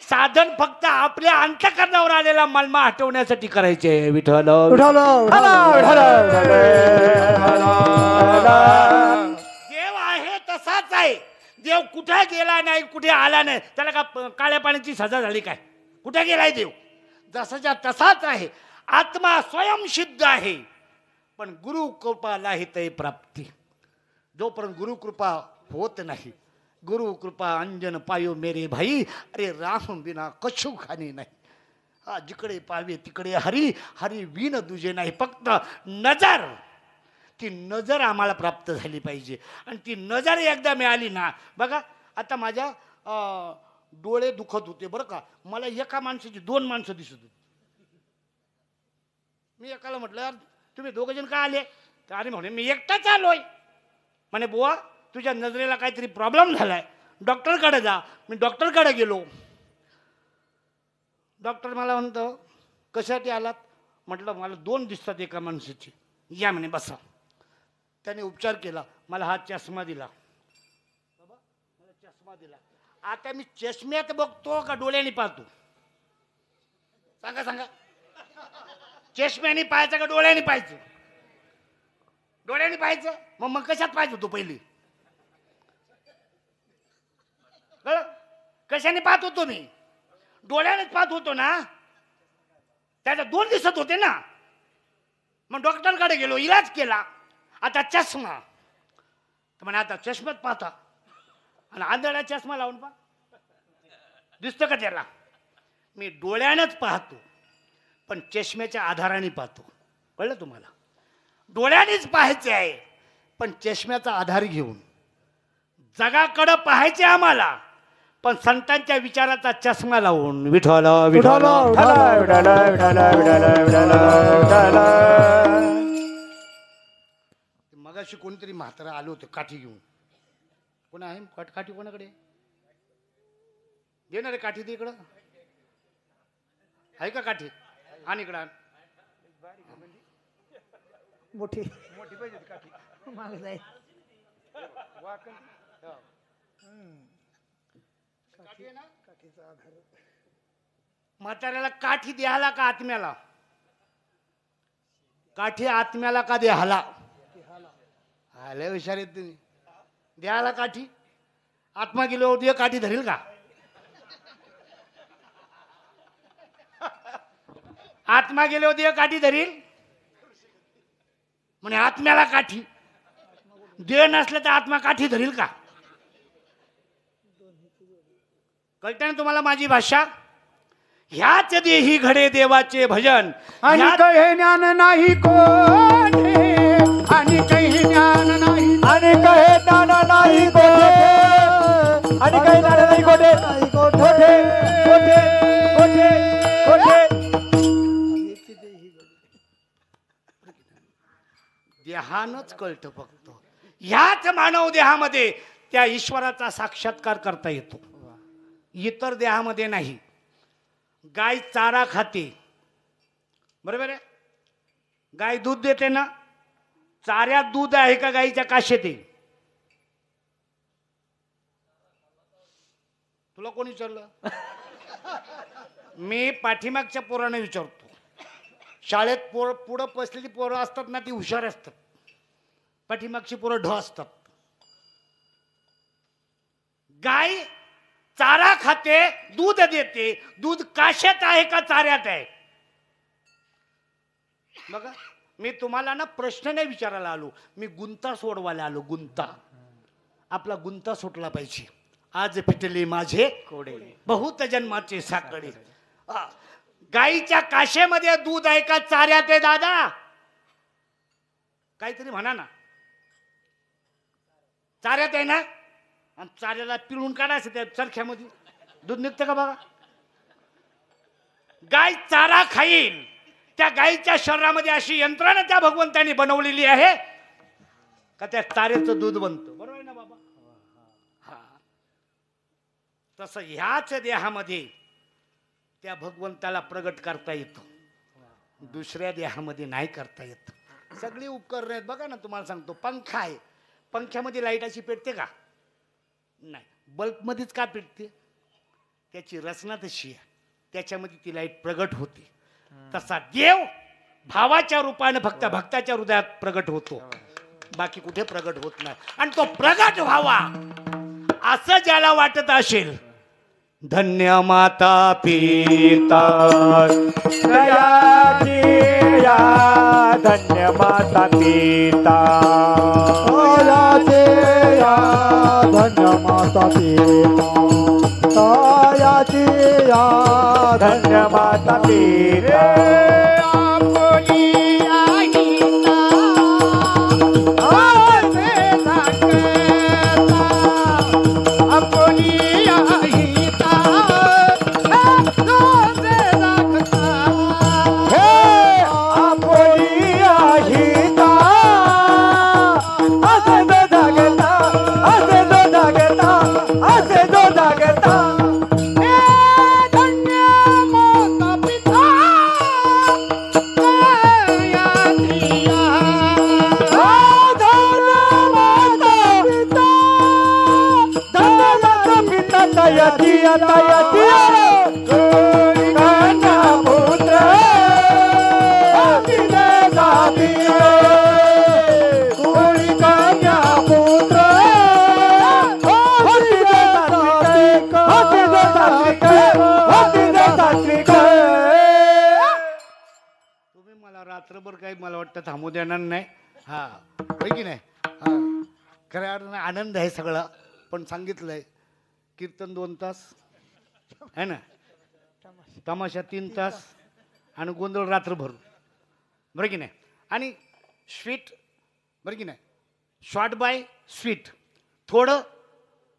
Speaker 1: साधन फक्त आपल्या अंतःकरणावर आलेला मलमा हटवण्यासाठी करायचे विठ्ठल देव आहे तसाच आहे देव कुठे गेला नाही कुठे आला नाही त्याला का काळ्या पाण्याची सजा झाली काय कुठे गेलाय देव जसाच्या तसाच आहे आत्मा स्वयंसिद्ध आहे पण गुरु कृपाला ते प्राप्ती जोपर्यंत गुरु कृपा होत नाही गुरु कृपा अंजन पायो मेरे भाई अरे राम बिना कछु खाणी नाही हा जिकडे पावे तिकडे हरी हरी विन दुजे नाही फक्त नजर ती नजर आम्हाला प्राप्त झाली पाहिजे आणि ती नजर एकदा मिळाली ना बघा आता माझ्या डोळे दुखत होते बरं का मला एका माणसाची 2 माणसं दिसत होती मी एकाला म्हटलं यार तुम्ही 2 जण का आले तर अरे म्हणे मी एकटाच आलोय म्हणे बुवा तुझ्या नजरेला काहीतरी प्रॉब्लेम झालाय डॉक्टरकडे जा मी डॉक्टरकडे गेलो डॉक्टर मला म्हणतो कशासाठी आलात म्हटलं मला 2 दिसतात एका माणसाची या म्हणे बसा त्याने उपचार केला मला हा चष्मा दिला बाबा मला चष्मा दिला आता मी चष्म्यात बघतो का डोळ्याने पाहतो सांगा सांगा चष्म्याने पाहायचं का डोळ्याने पाहायचं डोळ्याने पाहायचं मग कशात पाहिजे होतो पहिली कशाने पाहत होतो मी डोळ्यानेच पाहत होतो ना त्याच्या 2 दिसत होते ना मग डॉक्टरकडे गेलो इलाज केला आता चष्मा तर म्हणे आता चष्म्यात पाहता आणि आंधळा चष्मा लावून पहा दिसतं का त्याला मी डोळ्यानंच पाहतो पण चष्म्याच्या आधाराने पाहतो कळलं तुम्हाला डोळ्यानेच पाहायचे आहे पण चष्म्याचा आधार घेऊन जगाकडं पाहायचे आम्हाला पण संतांच्या विचाराचा चष्मा लावून विठ्ठल विठ्ठल मगाशी कोणतरी म्हातारा आलो होतं काठी घेऊन कोण आहे काठी कोणाकडे दे ना रे काठी दे इकडं आहे का काठी आणि इकडं मोठी मोठी पाहिजे काठी म्हाताऱ्याला काठी द्याला का आत्म्याला? काठी आत्म्याला का द्याला? आले हुशार आहेत तुम्ही. द्याला काठी, आत्मा गेलो दे काठी धरील का? आत्मा गेलो दे काठी धरील म्हणे आत्म्याला काठी. देह नसले तर आत्मा काठी धरील का? कळतं ना तुम्हाला माझी भाषा? ह्याच देही घडे देवाचे भजन.
Speaker 2: आणि कहे ज्ञान नाही कोठे, आणि कहे ज्ञान नाही, आणि कहे ज्ञान नाही कोठे, आणि कहे ज्ञान नाही कोठे, कोठे कोठे कोठे कोठे.
Speaker 1: देहानच कळतं फक्त. ह्याच मानव देहामध्ये त्या ईश्वराचा साक्षात्कार करता येतो, इतर देहामध्ये नाही. गाय चारा खाते, बरोबर आहे? गाय दूध देते ना, चाऱ्यात दूध आहे का गाईच्या काशेत आहे? तुला कोणी विचारलं? मी पाठीमागच्या पोराने विचारतो. शाळेत पुढं बसलेली पोरं असतात ना, ती हुशार असतात. पाठीमागची पोरं ढ असतात. गाय चारा खाते, दूध देते, दूध काशेत आहे का चाऱ्यात आहे? बघा, मी तुम्हाला ना प्रश्न नाही विचारायला आलो, मी गुंता सोडवायला आलो. गुंता, आपला गुंता सुटला पाहिजे. आज पिटले माझे कोडे, बहुत जन्माचे साकडे. गाईच्या काशेमध्ये दूध आहे का चाऱ्यात आहे दादा? काहीतरी म्हणा ना. चाऱ्यात आहे ना? आणि चाऱ्याला पिळून काढायचं त्या चरख्यामध्ये, दूध निघतं का बघा? गाय चारा खाईल, त्या गायीच्या शरीरामध्ये अशी यंत्रणा त्या भगवंतांनी बनवलेली आहे का त्या चाऱ्याचं दूध बनतं. बरोबर आहे ना बाबा? हा, तसं ह्याच देहामध्ये त्या भगवंताला प्रगट करता येतो, दुसऱ्या देहामध्ये नाही करता येत. सगळी उपकरणं आहेत बघा ना. तुम्हाला सांगतो, पंखा आहे, पंख्यामध्ये लाईट अशी पेटते का? नाही. बल्बमध्येच का पेटते? त्याची रचना तशी आहे, त्याच्यामध्ये ती लाईट प्रगट होते. तसा देव भावाच्या रूपाने फक्त भक्ताच्या हृदयात प्रगट होतो, बाकी कुठे प्रगट होत नाही. आणि तो प्रगट व्हावा असं ज्याला वाटत असेल, धन्य माता पिता
Speaker 3: दयाची या, धन्य माता पिता दयाचे या, धन्य माता पिता दयाची या, धन्य माता पिता.
Speaker 1: रात्रभर काही मला वाटतं थांबू देणार नाही. हा, होय की नाही? हा, खऱ्या अर्थाने आनंद आहे सगळा. पण सांगितलंय कीर्तन 2 तास आहे ना, तमाशा 3 तास आणि गोंधळ रात्रभर, बरं की नाही? आणि स्वीट, बरं की नाही? शॉर्ट बाय स्वीट, थोडं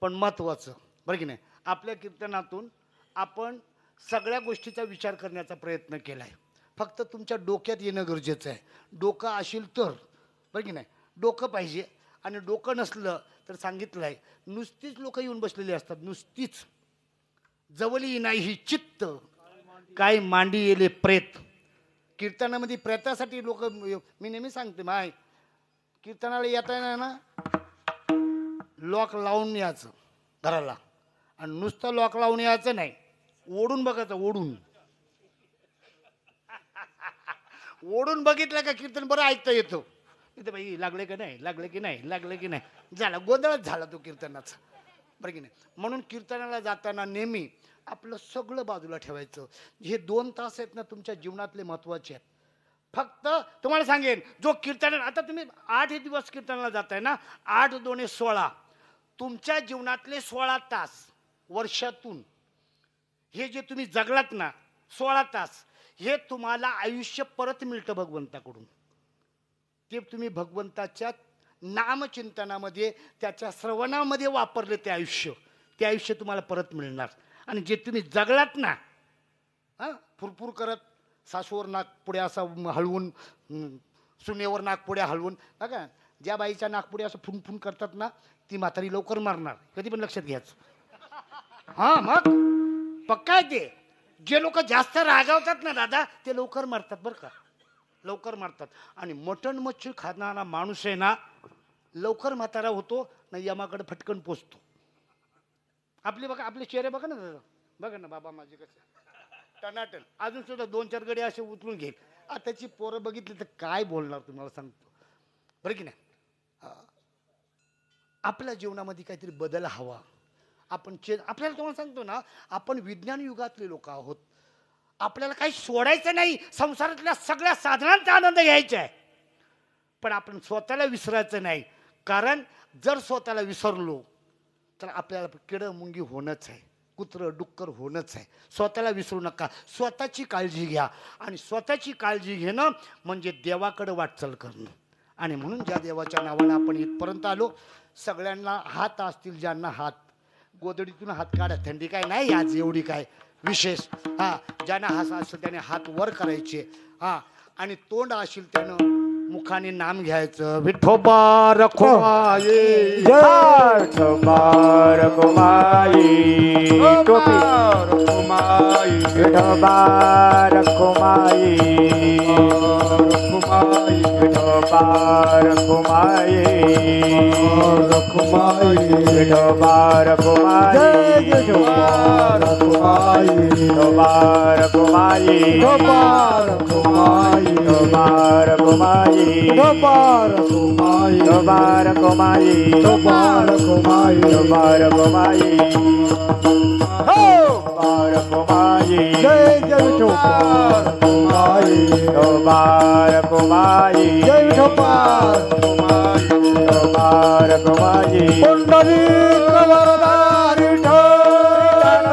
Speaker 1: पण महत्त्वाचं, बरं की नाही? आपल्या कीर्तनातून आपण सगळ्या गोष्टीचा विचार करण्याचा प्रयत्न केला आहे. फक्त तुमच्या डोक्यात येणं गरजेचं आहे. डोकं असेल तर, बरं की नाही? डोकं पाहिजे. आणि डोकं नसलं तर सांगितलं आहे, नुसतीच लोक येऊन बसलेली असतात, नुसतीच. जवली नाही ही चित्त, काय मांडी येले प्रेत. कीर्तनामध्ये प्रेतासाठी लोक, मी नेहमी सांगते, माय कीर्तनाला येता येणार ना, लॉक लावून यायचं, घराला. आणि नुसतं लॉक लावून यायचं नाही, ओढून बघायचं, ओढून. ओढून बघितलं का कीर्तन बरं ऐकता येतं. इथं बाई लागले की नाही, लागले की नाही, लागले की नाही, झाला गोंधळच झाला तो कीर्तनाचा, बरं की नाही. म्हणून कीर्तनाला जाताना नेहमी आपलं सगळं बाजूला ठेवायचं. हे 2 तास आहेत ना तुमच्या जीवनातले महत्त्वाचे आहेत. फक्त तुम्हाला सांगेन, जो कीर्तन आता तुम्ही 8 दिवस कीर्तनाला जाताय ना, 8 2 16, तुमच्या जीवनातले 16 तास वर्षातून हे जे तुम्ही जगलात ना 16 तास, हे तुम्हाला आयुष्य परत मिळतं भगवंताकडून. ते तुम्ही भगवंताच्या नामचिंतनामध्ये, त्याच्या श्रवणामध्ये वापरले ते आयुष्य तुम्हाला परत मिळणार. आणि जे तुम्ही जगलात ना फुरफुर करत, सासूवर नाकपुड्या असा हलवून, सुनेवर नाकपुड्या हलवून, बघा ज्या बाईच्या नाकपुड्या असं फुनफुन करतात ना, ती म्हातारी लवकर मारणार, कधी पण लक्षात घ्यायचं. हां मग पक्का आहे ते. जे लोक जास्त रागावतात ना दादा, ते लवकर मारतात बरं का, लवकर मारतात. आणि मटण मच्छी खाणारा माणूस आहे ना, लवकर म्हातारा होतो ना, यमाकडे फटकन पोचतो. आपले बघा, आपले चेहरे बघा ना दादा, बघा ना बाबा माझे कसे टनाटन, अजून सुद्धा 2-4 गडे असे उचलून घेईल. आताची पोरं बघितली तर काय बोलणार तुम्हाला सांगतो, बरं की नाही. आपल्या जीवनामध्ये काहीतरी बदल हवा. आपण आपल्याला तुम्हाला सांगतो ना, आपण विज्ञान युगातले लोक आहोत. आपल्याला काही सोडायचं नाही, संसारातल्या सगळ्या साधनांचा आनंद घ्यायचा आहे, पण आपण स्वतःला विसरायचं नाही. कारण जर स्वतःला विसरलो तर आपल्याला किडं मुंगी होणंच आहे, कुत्रं डुक्कर होणंच आहे. स्वतःला विसरू नका, स्वतःची काळजी घ्या. आणि स्वतःची काळजी घेणं म्हणजे देवाकडे वाटचाल करणं. आणि म्हणून ज्या देवाच्या नावानं आपण इथपर्यंत आलो, सगळ्यांना हात असतील ज्यांना हात, गोदडीतून हात काढा, थंडी काय नाही आज एवढी काय विशेष. ज्यांना हात असेल त्याने हात वर करायचे. आणि तोंड असेल त्यानं मुखाने नाम घ्यायचं. विठोबा रखुमाई,
Speaker 2: विठोबा रखुमाई, टोपी
Speaker 3: रखुमाई,
Speaker 2: विठोबा रखुमाई,
Speaker 3: रखुमाई,
Speaker 2: विठोबा रखुमाई,
Speaker 3: रखुमाई,
Speaker 2: विठोबा रखुमाई,
Speaker 3: रखुमाई,
Speaker 2: विठोबा रखुमाई,
Speaker 3: रखुमाई, रखुमाई,
Speaker 2: विठोबा रखुमाई,
Speaker 3: रखुमाई, रखुमाई,
Speaker 2: रखुमाई,
Speaker 3: रखुमाई,
Speaker 2: रखुमाई, रखुमाई,
Speaker 3: जय जय विठोबा रखुमाई,
Speaker 2: रखुमाई,
Speaker 3: जय विठोबा रखुमाई,
Speaker 2: रखुमाई,
Speaker 3: पुंडलिक वरदान विठ्ठल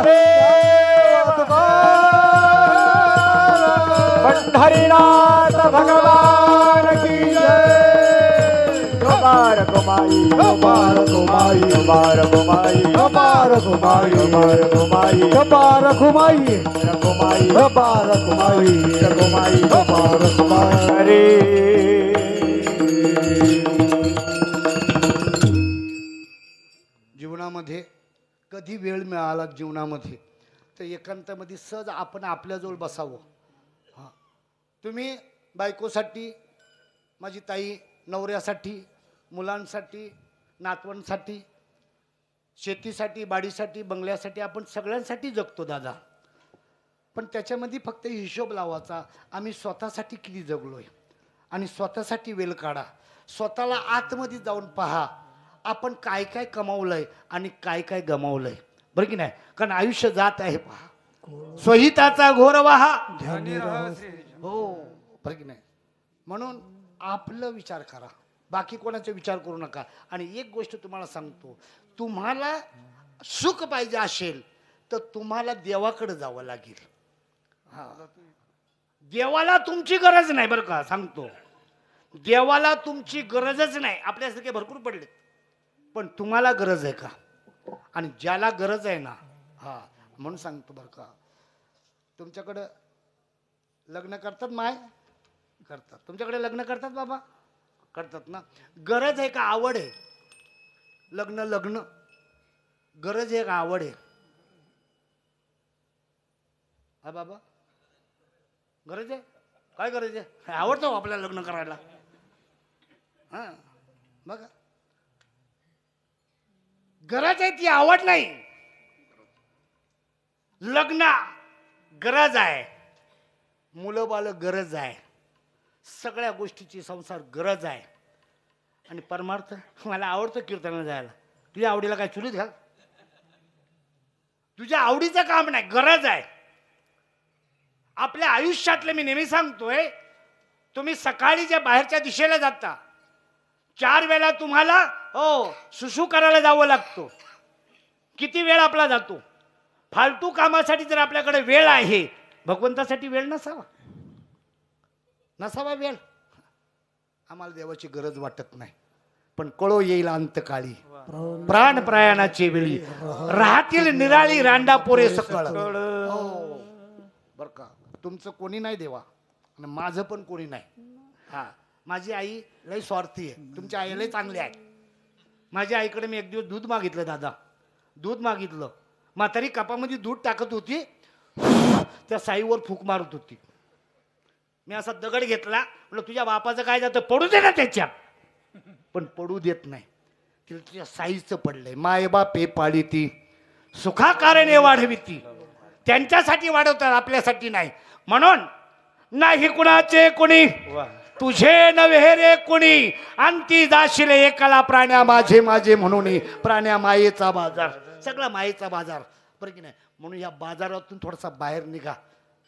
Speaker 2: पंढरीनाथ भगवान की जय. रखुमाई,
Speaker 3: रखुमाई,
Speaker 2: रखुमाई,
Speaker 3: रखुमाई,
Speaker 2: रखुमाई,
Speaker 3: रखुमाई,
Speaker 2: रखुमाई,
Speaker 3: रखुमाई,
Speaker 2: रखुमाई,
Speaker 3: रखुमाई.
Speaker 2: हरे.
Speaker 1: जीवनामध्ये कधी वेळ मिळाला जीवनामध्ये तर एकांतामध्ये सहज आपण आपल्याजवळ बसावं. तुम्ही बायकोसाठी, माझी ताई, नवऱ्यासाठी, मुलांसाठी, नातवांसाठी, शेतीसाठी, बाडीसाठी, बंगल्यासाठी, आपण सगळ्यांसाठी जगतो दादा. पण त्याच्यामध्ये फक्त हिशोब लावायचा, आम्ही स्वतःसाठी किती जगलोय. आणि स्वतःसाठी वेळ काढा. स्वतःला आतमध्ये जाऊन पहा, आपण काय काय कमावलंय आणि काय काय गमावलंय, बरं की नाही. कारण आयुष्य जात आहे पहा, स्वहिताचा घोर वाहा. हो, बरं की नाही. म्हणून आपलं विचार करा, बाकी कोणाचा विचार करू नका. आणि एक गोष्ट तुम्हाला सांगतो, तुम्हाला सुख पाहिजे असेल तर तुम्हाला देवाकडे जावं लागेल. देवाला तुमची गरज नाही बरं का, सांगतो. देवाला तुमची गरजच नाही. आपल्यासारखे भरपूर पडले, पण तुम्हाला गरज आहे का? आणि ज्याला गरज आहे ना, म्हणून सांगतो बरं का, तुमच्याकडं लग्न करतात माय, करतात. तुमच्याकडे लग्न करतात बाबा, करतात ना. गरज आहे का आवड आहे? लग्न गरज आहे का आवड आहे? हा बाबा, गरज आहे? काय गरज आहे? आवडतं आपल्याला लग्न करायला. बघा, गरज आहे ती आवड नाही. लग्न गरज आहे, मुलं बाळ गरज आहे, सगळ्या गोष्टीची संसार गरज आहे. आणि परमार्थ मला आवडतं कीर्तनाला जायला. तुझ्या आवडीला काय चुलीत घाल. तुझ्या आवडीचं काम नाही, गरज आहे. आपल्या आयुष्यातले मी नेहमी सांगतोय, तुम्ही सकाळी जे बाहेरच्या दिशेला जाता 4 वेळा तुम्हाला सुसू करायला जावं लागतो. किती वेळ आपला जातो. फालतू कामासाठी जर आपल्याकडे वेळ आहे, भगवंतासाठी वेळ नसावा वेळ. आम्हाला देवाची गरज वाटत नाही, पण कळो येईल अंतकाळी प्राण प्रयाणाची वेळी राहतील निराळी रांडा पोरे सकळ. बर का, तुमचं कोणी नाही देवा आणि माझं पण कोणी नाही. हा, माझी आई लय स्वार्थी आहे, तुमच्या आई लय चांगली आहे. माझ्या आईकडे मी एक दिवस दूध मागितलं. दादा दूध मागितलं, म्हातारी कपामध्ये दूध टाकत होती, त्या साईवर फूक मारत होती. मी असा दगड घेतला, म्हटलं तुझ्या बापाचं काय जातं, पडू दे ना त्याच्यात. पण पडू देत नाही. तिला तुझ्या साईचं पडलंय. माय बापे पाळी ती सुखाकारणे वाढवी ती. त्यांच्यासाठी वाढवतात, आपल्यासाठी नाही. म्हणून नाही कुणाचे कुणी, तुझे नव्हे रे कुणी, अंती जाशील एकाला प्राण्या माझे माझे म्हणून. प्राण्या मायेचा बाजार, सगळा मायेचा बाजार, बरं की नाही. म्हणून या बाजारातून थोडासा बाहेर निघा.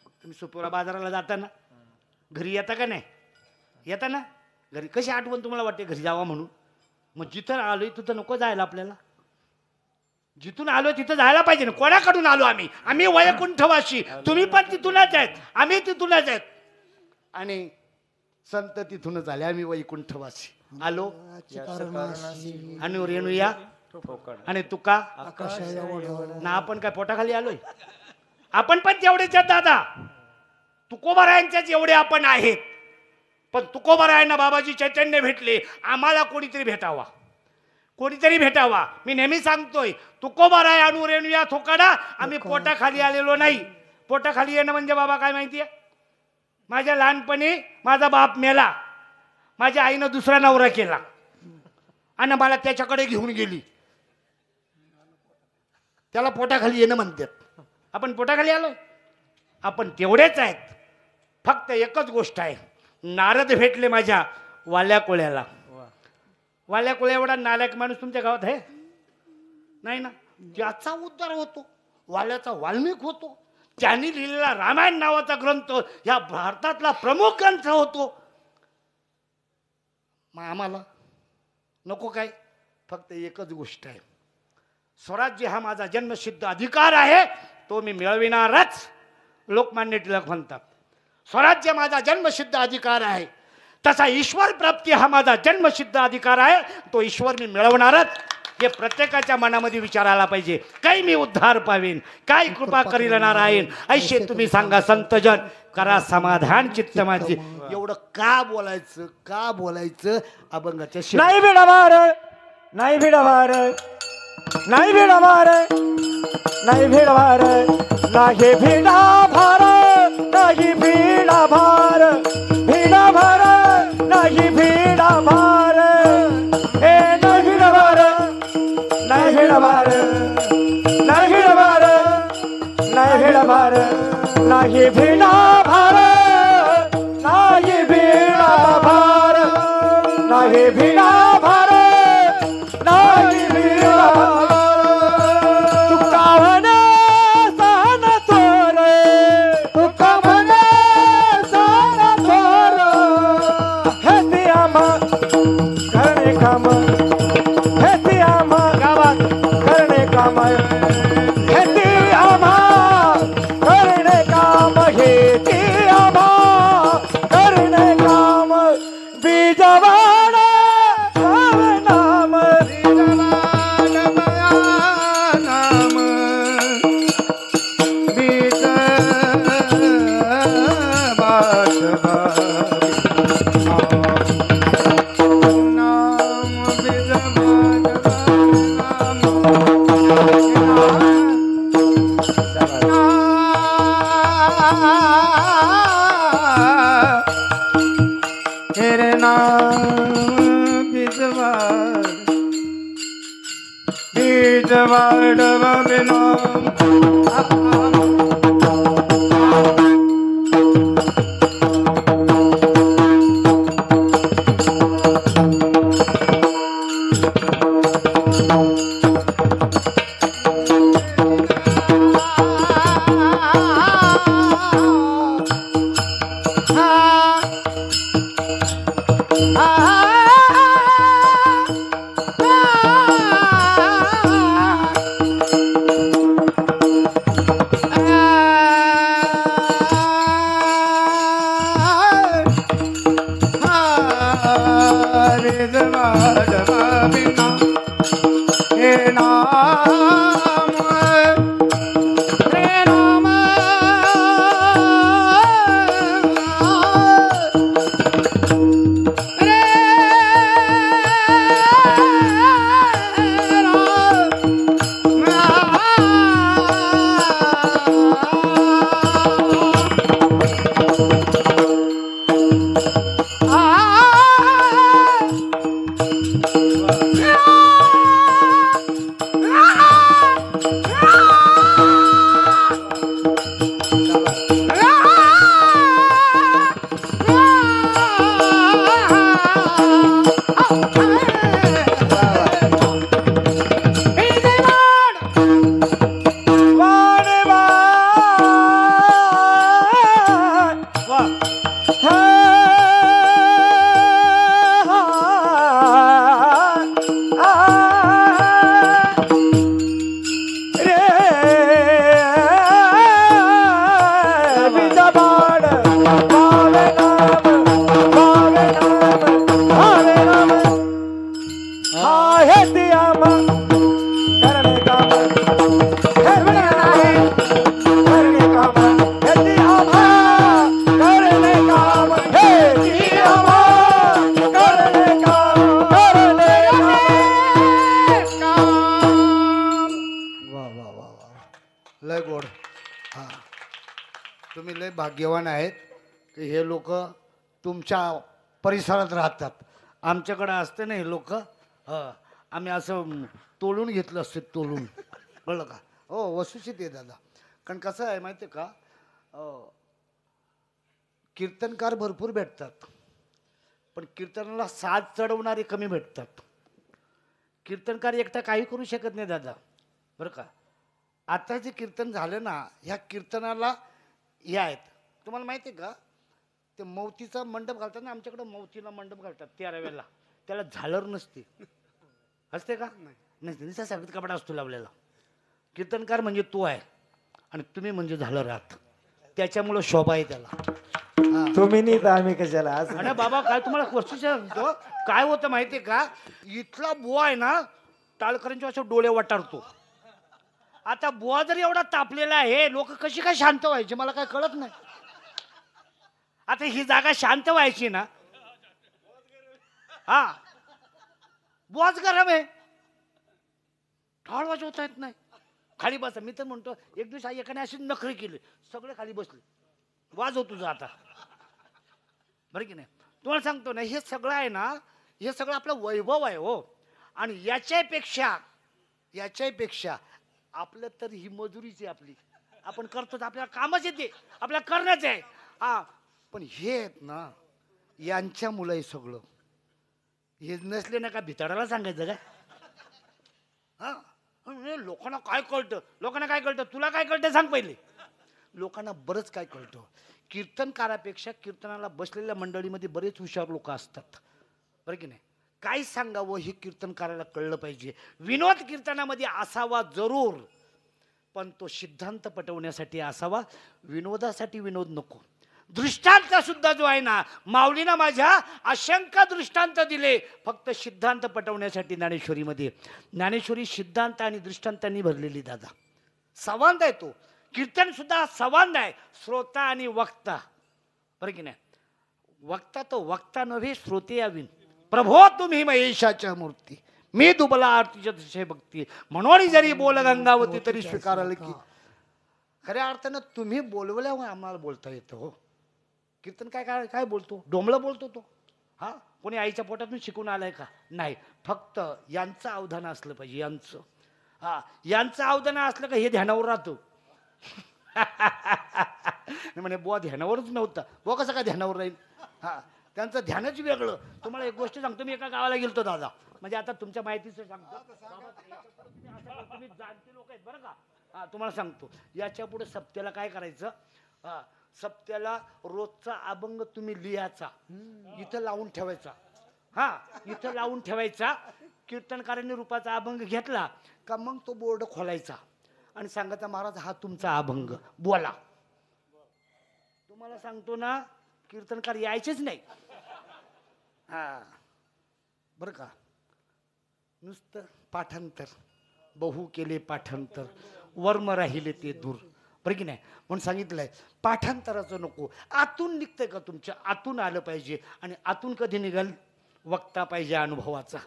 Speaker 1: तुम्ही सुपोरा बाजाराला जाताना घरी येता का नाही, येता ना घरी, कशी आठवण तुम्हाला वाटते घरी जावा म्हणून. मग जिथं आलोय तिथं नको जायला आपल्याला. जिथून आलो तिथं जायला पाहिजे ना. कोणाकडून आलो आम्ही, आम्ही वैकुंठवासी. तुम्ही पण तिथूनच आहेत, आम्ही तिथूनच आहेत. आणि संत तिथूनच आले, आम्ही वैकुंठवासी. आलो आणि रेणूया आणि तुका ना. आपण काय पोटाखाली आलोय, आपण पण तेवढेच आहेत दादा. तुकोबारायांच्याच एवढे आपण आहेत. पण तुकोबारायांना बाबाजी चैतन्य भेटले, आम्हाला कोणीतरी भेटावा, कोणीतरी भेटावा. मी नेहमी सांगतोय, तुकोबाराय अनु रेणूया थोकाडा. आम्ही पोटाखाली आलेलो नाही. पोटाखाली येणं म्हणजे बाबा काय माहितीये, माझ्या लहानपणी माझा बाप मेला, माझ्या आईनं दुसरा नवरा केला आणि मला त्याच्याकडे घेऊन गेली. त्याला पोटाखाली येणं म्हणतात. आपण पोटाखाली आलोय, आपण तेवढेच आहेत. फक्त एकच गोष्ट आहे, नारद भेटले माझ्या वाल्या कोळ्याला. वाल्या कोळ्या एवढा नालायक माणूस तुमच्या गावात आहे नाही ना. ज्याचा उद्धार होतो, वाल्याचा वाल्मिक होतो, त्यांनी लिहिलेला रामायण नावाचा ग्रंथ या भारतातला प्रमुख ग्रंथ होतो. मग आम्हाला नको काय, फक्त एकच गोष्ट आहे, स्वराज्य हा माझा जन्मसिद्ध अधिकार आहे, तो मी मिळविणारच. लोकमान्य टिळक म्हणतात, स्वराज्य माझा जन्मसिद्ध अधिकार आहे, तसा ईश्वर प्राप्ती हा माझा जन्मसिद्ध अधिकार आहे, तो ईश्वर मी मिळवणारच. हे प्रत्येकाच्या मनामध्ये विचारायला पाहिजे. काही मी उद्धार पावेन, काय कृपा करील नारायण, ऐशे तुम्ही सांगा संतजन, करा समाधान चित्त माझे. एवढं का बोलायचं, का बोलायचं अभंगाच्या
Speaker 2: नाही भिडाभार, नाही भिडाभार, नाही भिडाभार, नाही भिडाभार, नाही भिडाभार, नाही भिडाभार, भिडाभार, नाही भिडाभार, ए नाही भिडाभार, नाही भिडाभार, नाही भिडाभार, नाही भिडाभार, नाही भिडाभार, नाही भिडाभार, नाही भिडाभार, नाही भिडाभार. तुका म्हणे सहन थोर, तुका म्हणे सहन थोर, हे ती आम्हा करणे काम, हे ती आम्हा गावात करणे काम, हे ती आम्हा करणे काम, हे ती आम्हा करणे काम. बीजवाण नाम,
Speaker 3: नाम बीज बास नाम बीज वाढवा बिना
Speaker 1: लय गोड. हा, तुम्ही लय भाग्यवान आहेत की हे लोक तुमच्या परिसरात राहतात. आमच्याकडे असते ना हे लोक, आम्ही असं तोलून घेतलं असते, तोलून. कळलं का? हो, वस्तुस्थित आहे दादा. कारण कसं आहे माहिती आहे का, कीर्तनकार भरपूर भेटतात, पण कीर्तनाला साथ चढवणारे कमी भेटतात. कीर्तनकार एकटा काही करू शकत नाही दादा, बरं का. आता जे कीर्तन झालं ना, ह्या कीर्तनाला हे आहेत, तुम्हाला माहिती आहे का, ते मौतीचा मंडप घालतात ना, आमच्याकडं मौतीला मंडप घालतात 13व्याला. त्याला झालर नसते, असते का? नाही, निसा सगळ्यात कपडा असतो लावलेला. कीर्तनकार म्हणजे तो आहे आणि तुम्ही म्हणजे झालर आहात, त्याच्यामुळं शोभा आहे त्याला.
Speaker 2: तुम्ही नाही तर आम्ही कशाला असं.
Speaker 1: आणि बाबा काय तुम्हाला वस्तू सांगतो, काय होतं माहिती आहे का, इथला बुवा आहे ना, टाळकरांच्या असे डोळे वाटारतो. आता बुवा जर एवढा तापलेला आहे, लोक कशी काय शांत व्हायची मला काय कळत नाही. आता ही जागा शांत व्हायची ना, हा, बुवाच गरम आहे, ठाळ वाजवता येत नाही. खाली बसा. मी तर म्हणतो एक दिवस एकाने अशी नखरी केली, सगळे खाली बसले. वाजव तुझं आता, बरं की नाही. तुम्हाला सांगतो ना, हे सगळं आहे ना, हे सगळं आपलं वैभव आहे हो. आणि याच्यापेक्षा आपलं तर ही मजुरीच आहे आपली, आपण करतो, आपल्याला कामच येते, आपल्याला करणंच आहे. हा, पण हे आहेत ना, यांच्या मुलं आहे सगळं. हे नसले ना का भिताडाला सांगायचं काय? हा, लोकांना काय कळतं, तुला काय कळतं सांग पहिले. लोकांना बरंच काय कळतं. कीर्तनकारापेक्षा कीर्तनाला बसलेल्या मंडळीमध्ये बरेच हुशार लोक असतात, बरं की नाही. काय सांगावं हे कीर्तनकाराला कळलं पाहिजे. विनोद कीर्तनामध्ये असावा जरूर, पण तो सिद्धांत पटवण्यासाठी असावा, विनोदासाठी विनोद नको. दृष्टांत सुद्धा जो आहे ना, माऊलीनं माझ्या असंख्य दृष्टांत दिले, फक्त सिद्धांत पटवण्यासाठी. ज्ञानेश्वरी सिद्धांत आणि दृष्टांतांनी भरलेली दादा. संवाद आहे तो. कीर्तन सुद्धा संवाद आहे, श्रोता आणि वक्ता, बरं की नाही. वक्ता तो वक्ता नव्हे, श्रोते यावीन. प्रभो तुम्ही महेशाच्या मूर्ती, मी दुबला आरतीच्या दिशे भक्ती, म्हणून जरी बोल गंगावती तरी स्वीकाराल की. खऱ्या अर्थानं तुम्ही बोलवल्यावर आम्हाला बोलता येतं हो. कीर्तन काय काय काय बोलतो, डोंबळं बोलतो तो. हा, कोणी आईच्या पोटातून शिकून आलाय का? नाही, फक्त यांचं अवधान असलं पाहिजे, यांचं. हा यांचं अवदान असलं का हे ध्यानावर राहतो. म्हणे बुवा ध्यानावरच नव्हता. बुवा कसं काय ध्यानावर राहील. हा त्यांचं ध्यानच वेगळं. तुम्हाला एक गोष्ट सांगतो, मी एका गावाला गेलतो दादा, म्हणजे आता तुमच्या माहितीचं सांगतो. तुम्ही जाणते लोक आहेत बरं का. हा तुम्हाला सांगतो, याच्या पुढे सप्त्याला काय करायचं, हा सप्त्याला रोजचा अभंग तुम्ही लिहायचा, इथं लावून ठेवायचा. हा इथं लावून ठेवायचा. कीर्तनकारांनी रूपाचा अभंग घेतला का मग तो बोर्ड खोलायचा आणि सांगायचा, महाराज हा तुमचा अभंग बोला. तुम्हाला सांगतो ना, कीर्तनकार यायचेच नाही. हा बरं का. नुसतं पाठांतर, बहु केले पाठांतर, वर्म राहिले ते दूर. बरं की नाही. म्हणून सांगितलंय पाठांतराचं नको. आतून निघतंय का तुमच्या, आतून आलं पाहिजे. आणि आतून कधी निघाल, वक्ता पाहिजे अनुभवाचा.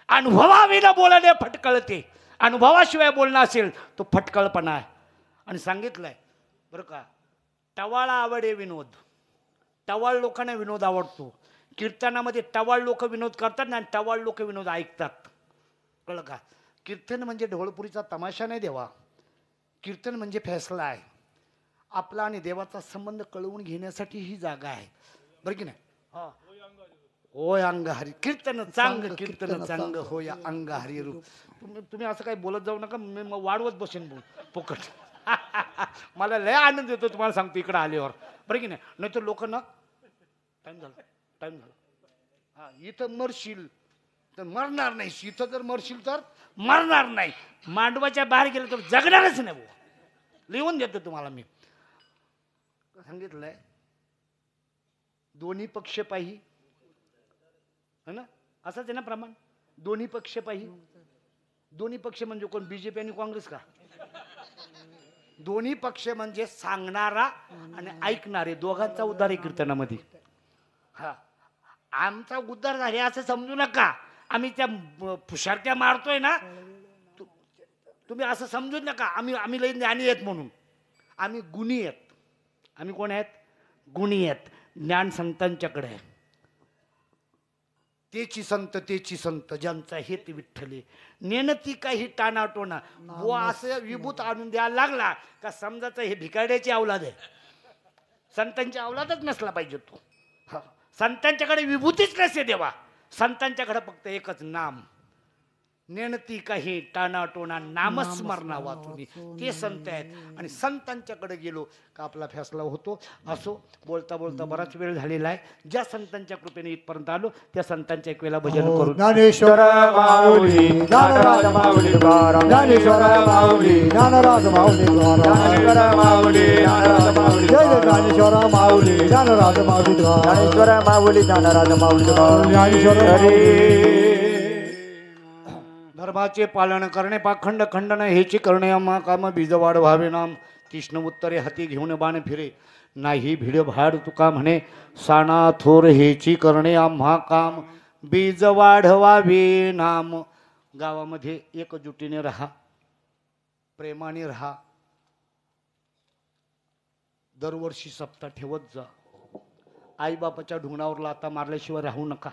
Speaker 1: अनुभवाविना बोलणे फटकळते. अनुभवाशिवाय बोलणं असेल तो फटकळपणा आहे. आणि सांगितलंय बरं का, टवाळा आवडे विनोद. टवाळ लोकांना विनोद आवडतो. कीर्तनामध्ये टवाळ लोक विनोद करतात आणि टवाळ लोक विनोद ऐकतात. कळलं का. कीर्तन म्हणजे ढोळपुरीचा तमाशा नाही देवा. कीर्तन म्हणजे फैसला आहे. आपला आणि देवाचा संबंध कळवून घेण्यासाठी ही जागा आहे. बरं की नाही. हा होय अंगहरी कीर्तन चांग, कीर्तन चांग होय अंगहरी रूप. तुम्ही असं काही बोलत जाऊ नका, मी मग वाढवत बसेन पोकट. मला लय आनंद येतो तुम्हाला सांगतो इकडं आल्यावर. बरं की नाही. नाही तर लोक ना टाइम झाला हा इथं मरशील तर मरणार नाही, इथं जर मरशील तर मरणार नाही. मांडवाच्या बाहेर गेलं तर जगणारच नाही. बुवा लिहून देतो तुम्हाला मी. सांगितलंय दोन्ही पक्ष पाही है ना, असंच आहे ना प्रमाण. दोन्ही पक्ष पाही. दोन्ही पक्ष म्हणजे कोण, बीजेपी आणि काँग्रेस का. दोन्ही पक्ष म्हणजे सांगणारा आणि ऐकणारे, दोघांचा उद्धार आहे कीर्तनामध्ये. हा आमचा उद्धार झाले असं समजू नका. आम्ही त्या फुशारत्या मारतोय ना, तुम्ही असं समजूच नका आम्ही लई ज्ञानी आहेत म्हणून. आम्ही गुणी आहेत. आम्ही कोण आहेत, गुणी आहेत. ज्ञान संतांच्याकडे आहे. तेची संत ज्यांचा हेत विठ्ठले, नेनती काही टाणाटोना. बुवा असं विभूत आणून द्यायला लागला का समजायचं हे भिकारड्याची अवलाद आहे. संतांची अवलादच नसला पाहिजे तो. संतांच्याकडे विभूतीच नसते देवा. संतांच्याकडे फक्त एकच नाम. नेणती काही टाणाटोना नामस्मरणा वाचून ते संत आहेत. आणि संतांच्याकडे गेलो का आपला फैसला होतो. असो बोलता बोलता बराच वेळ झालेला आहे. ज्या संतांच्या कृपेने इथपर्यंत आलो त्या संतांच्या एक वेळा भजन करू.
Speaker 2: ज्ञानेश्वर माऊली ज्ञानराज माऊली तुकाराम. ज्ञानेश्वर माऊली ज्ञानराज माऊली तुकाराम. ज्ञानेश्वर माऊली ज्ञानराज माऊली. जय ज्ञानेश्वर माऊली ज्ञानराज माऊली तुकाराम. ज्ञानेश्वर माऊली ज्ञानराज माऊली तुकाराम. ज्ञानेश्वर
Speaker 1: धर्माचे पालन करणे पाखंड खंडन हेची करणे आम्हा काम. बीज वाढ व्हावे नाम तीक्ष्ण उत्तरे हाती घेऊन बाण फिरे. नाही भिड भाड तुका म्हणे साना थोर हेची करणे आम्हा काम. बीज वाढवावे नाम. गावामध्ये एकजुटीने राहा, प्रेमाने राहा. दरवर्षी सप्ताह ठेवत जा. आईबापाच्या ढुंगणावर लाता मारल्याशिवाय राहू नका.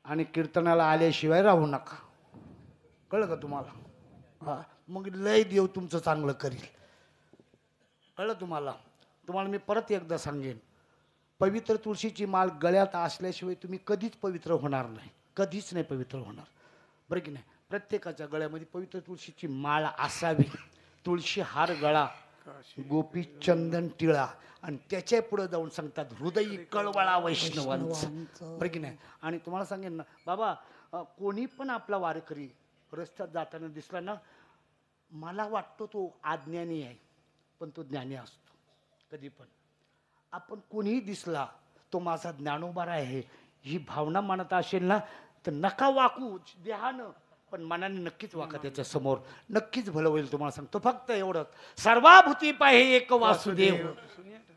Speaker 1: आणि कीर्तनाला आल्याशिवाय राहू नका. कळलं का तुम्हाला. हा मग लय देव तुमचं चांगलं करील. कळलं तुम्हाला. तुम्हाला मी परत एकदा सांगेन, पवित्र तुळशीची माळ गळ्यात असल्याशिवाय तुम्ही कधीच पवित्र होणार नाही. कधीच नाही पवित्र होणार. बरं की नाही. प्रत्येकाच्या गळ्यामध्ये पवित्र तुळशीची माळ असावी. तुळशी हार गळा, गोपी चंदन टिळा. आणि त्याच्या पुढे जाऊन सांगतात हृदयी कळवळा वैष्णवांचं. बरं की नाही. आणि तुम्हाला सांगेन ना बाबा, कोणी पण आपला वारकरी रस्त्यात जाताना दिसला ना, मला वाटतो तो अज्ञानी आहे पण तो ज्ञानी असतो. कधी पण आपण कोणीही दिसला तो माझा ज्ञानोबा आहे ही भावना मनात असेल ना, तर नका वाकू देहानं, पण मनाने नक्कीच वाका त्याच्या समोर. नक्कीच भलं होईल. तुम्हाला सांगतो फक्त एवढंच, सर्वाभूती पाहे एक वासुदेव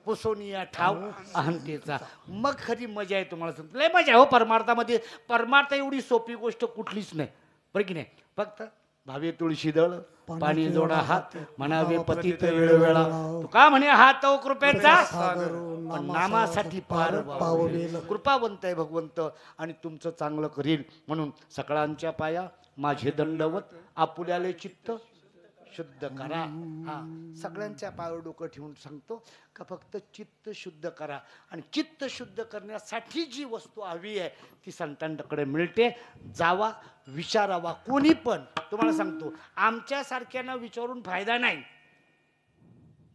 Speaker 1: पुसोनिया ठाव अहंतेचा. मग खरी मजा आहे. तुम्हाला सांगतो लय मजा आहे हो परमार्थामध्ये. परमार्थ एवढी सोपी गोष्ट कुठलीच नाही. बरं की नाही. फक्त भावे तुळशीदळ पाणी जोडा हात म्हणावे पतित वेळोवेळा तुका म्हणे हात कृपेचा पण नामासाठी पार पावलेलं कृपावंत आहे भगवंत आणि तुमचं चांगलं करील म्हणून सगळ्यांच्या पाया माझे दंडवत आपुल्याले चित्त शुद्ध करा. हा सगळ्यांच्या पायावर डोकं ठेवून सांगतो का फक्त चित्त शुद्ध करा आणि चित्त शुद्ध करण्यासाठी जी वस्तू हवी आहे ती संतांकडे मिळते. जावा विचारावा कोणी पण. तुम्हाला सांगतो आमच्यासारख्यांना विचारून फायदा नाही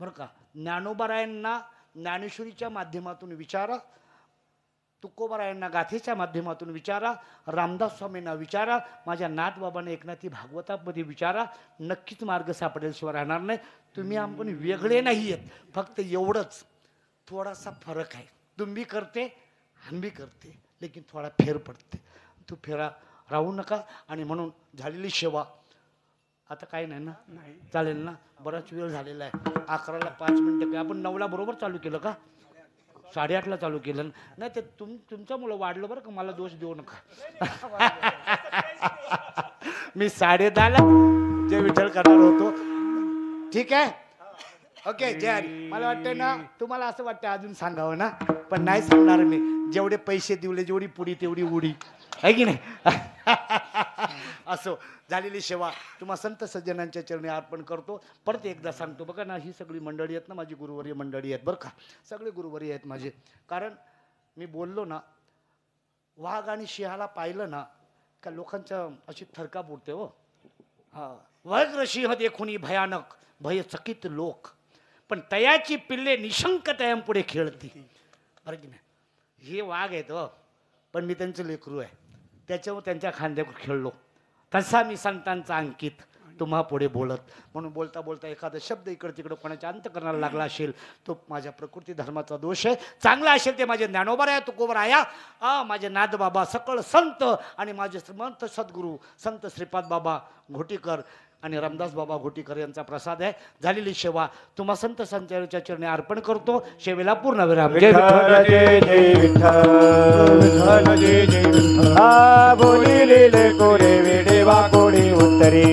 Speaker 1: बरं का. ज्ञानोबारायांना ज्ञानेश्वरीच्या माध्यमातून विचारा, तुकोबारायांना गाथेच्या माध्यमातून विचारा, रामदास स्वामींना विचारा, माझ्या नाथबाबांना एकनाथी भागवतामध्ये विचारा, नक्कीच मार्ग सापडेलशिवाय राहणार नाही. तुम्ही आपण वेगळे नाही आहेत, फक्त एवढंच थोडासा फरक आहे. तुम्ही करते हम भी करते लेकिन थोडा फेर पडते. तू फेरा राहू नका. आणि म्हणून झालेली सेवा आता काय नाही ना, चालेल ना, बराच वेळ झालेला आहे. 11ला 5 मिनिटं काय आपण 9ला बरोबर चालू केलं का? 8:30ला चालू केलं नाही ते तुमच्यामुळं वाढलं बरं का, मला दोष देऊ नका. मी 10:30ला जे विठ्ठल करणार होतो. ठीक आहे, ओके. जय हरी. मला वाटतं ना तुम्हाला असं वाटतं अजून सांगावं ना, पण नाही सांगणार मी. जेवढे पैसे दिवले जेवढी पुडी तेवढी उडी आहे की नाही. असो झालेली सेवा तुम्हा संत सज्जनांच्या चरणी अर्पण करतो. परत एकदा सांगतो बघा ना, ही सगळी मंडळी आहेत ना, माझी गुरुवर्य मंडळी आहेत बरं का, सगळे गुरुवर्य आहेत माझे. कारण मी बोललो ना, वाघ आणि सिंहाला पाहिलं ना का लोकांच्या अशी थरकाप उडते हो. हा वज्र सिंह देखुनी भयानक भयचकित लोक, पण तयाची पिल्ले निशंक तयांपुढे खेळती बरं की नाही. हे वाघ आहेत हो, पण मी त्यांचं लेकरू आहे, त्याच्यावर त्यांच्या खांद्यावर खेळलो. तसा मी संतांचा अंकित तुम्हा पुढे बोलत. म्हणून बोलता बोलता एखादा शब्द इकडे तिकडे कोणाच्या अंत करण्याला लागला असेल तो माझ्या प्रकृती धर्माचा दोष आहे. चांगला असेल ते माझे ज्ञानोबा तुकोबराया, माझे नाथबाबा, सकळ संत आणि माझे श्रीमंत सद्गुरू संत श्रीपाद बाबा घोटीकर आणि रामदास बाबा घोटीकर यांचा प्रसाद आहे. झालेली सेवा तुम्हा संत संचार्याच्या चरणी अर्पण करतो. सेवेला पूर्ण विराम. जय विठ्ठल
Speaker 2: जय जय विठ्ठल जय जय विठ्ठल. बोलिले कोरे वेडे वा कोडे उत्तरे.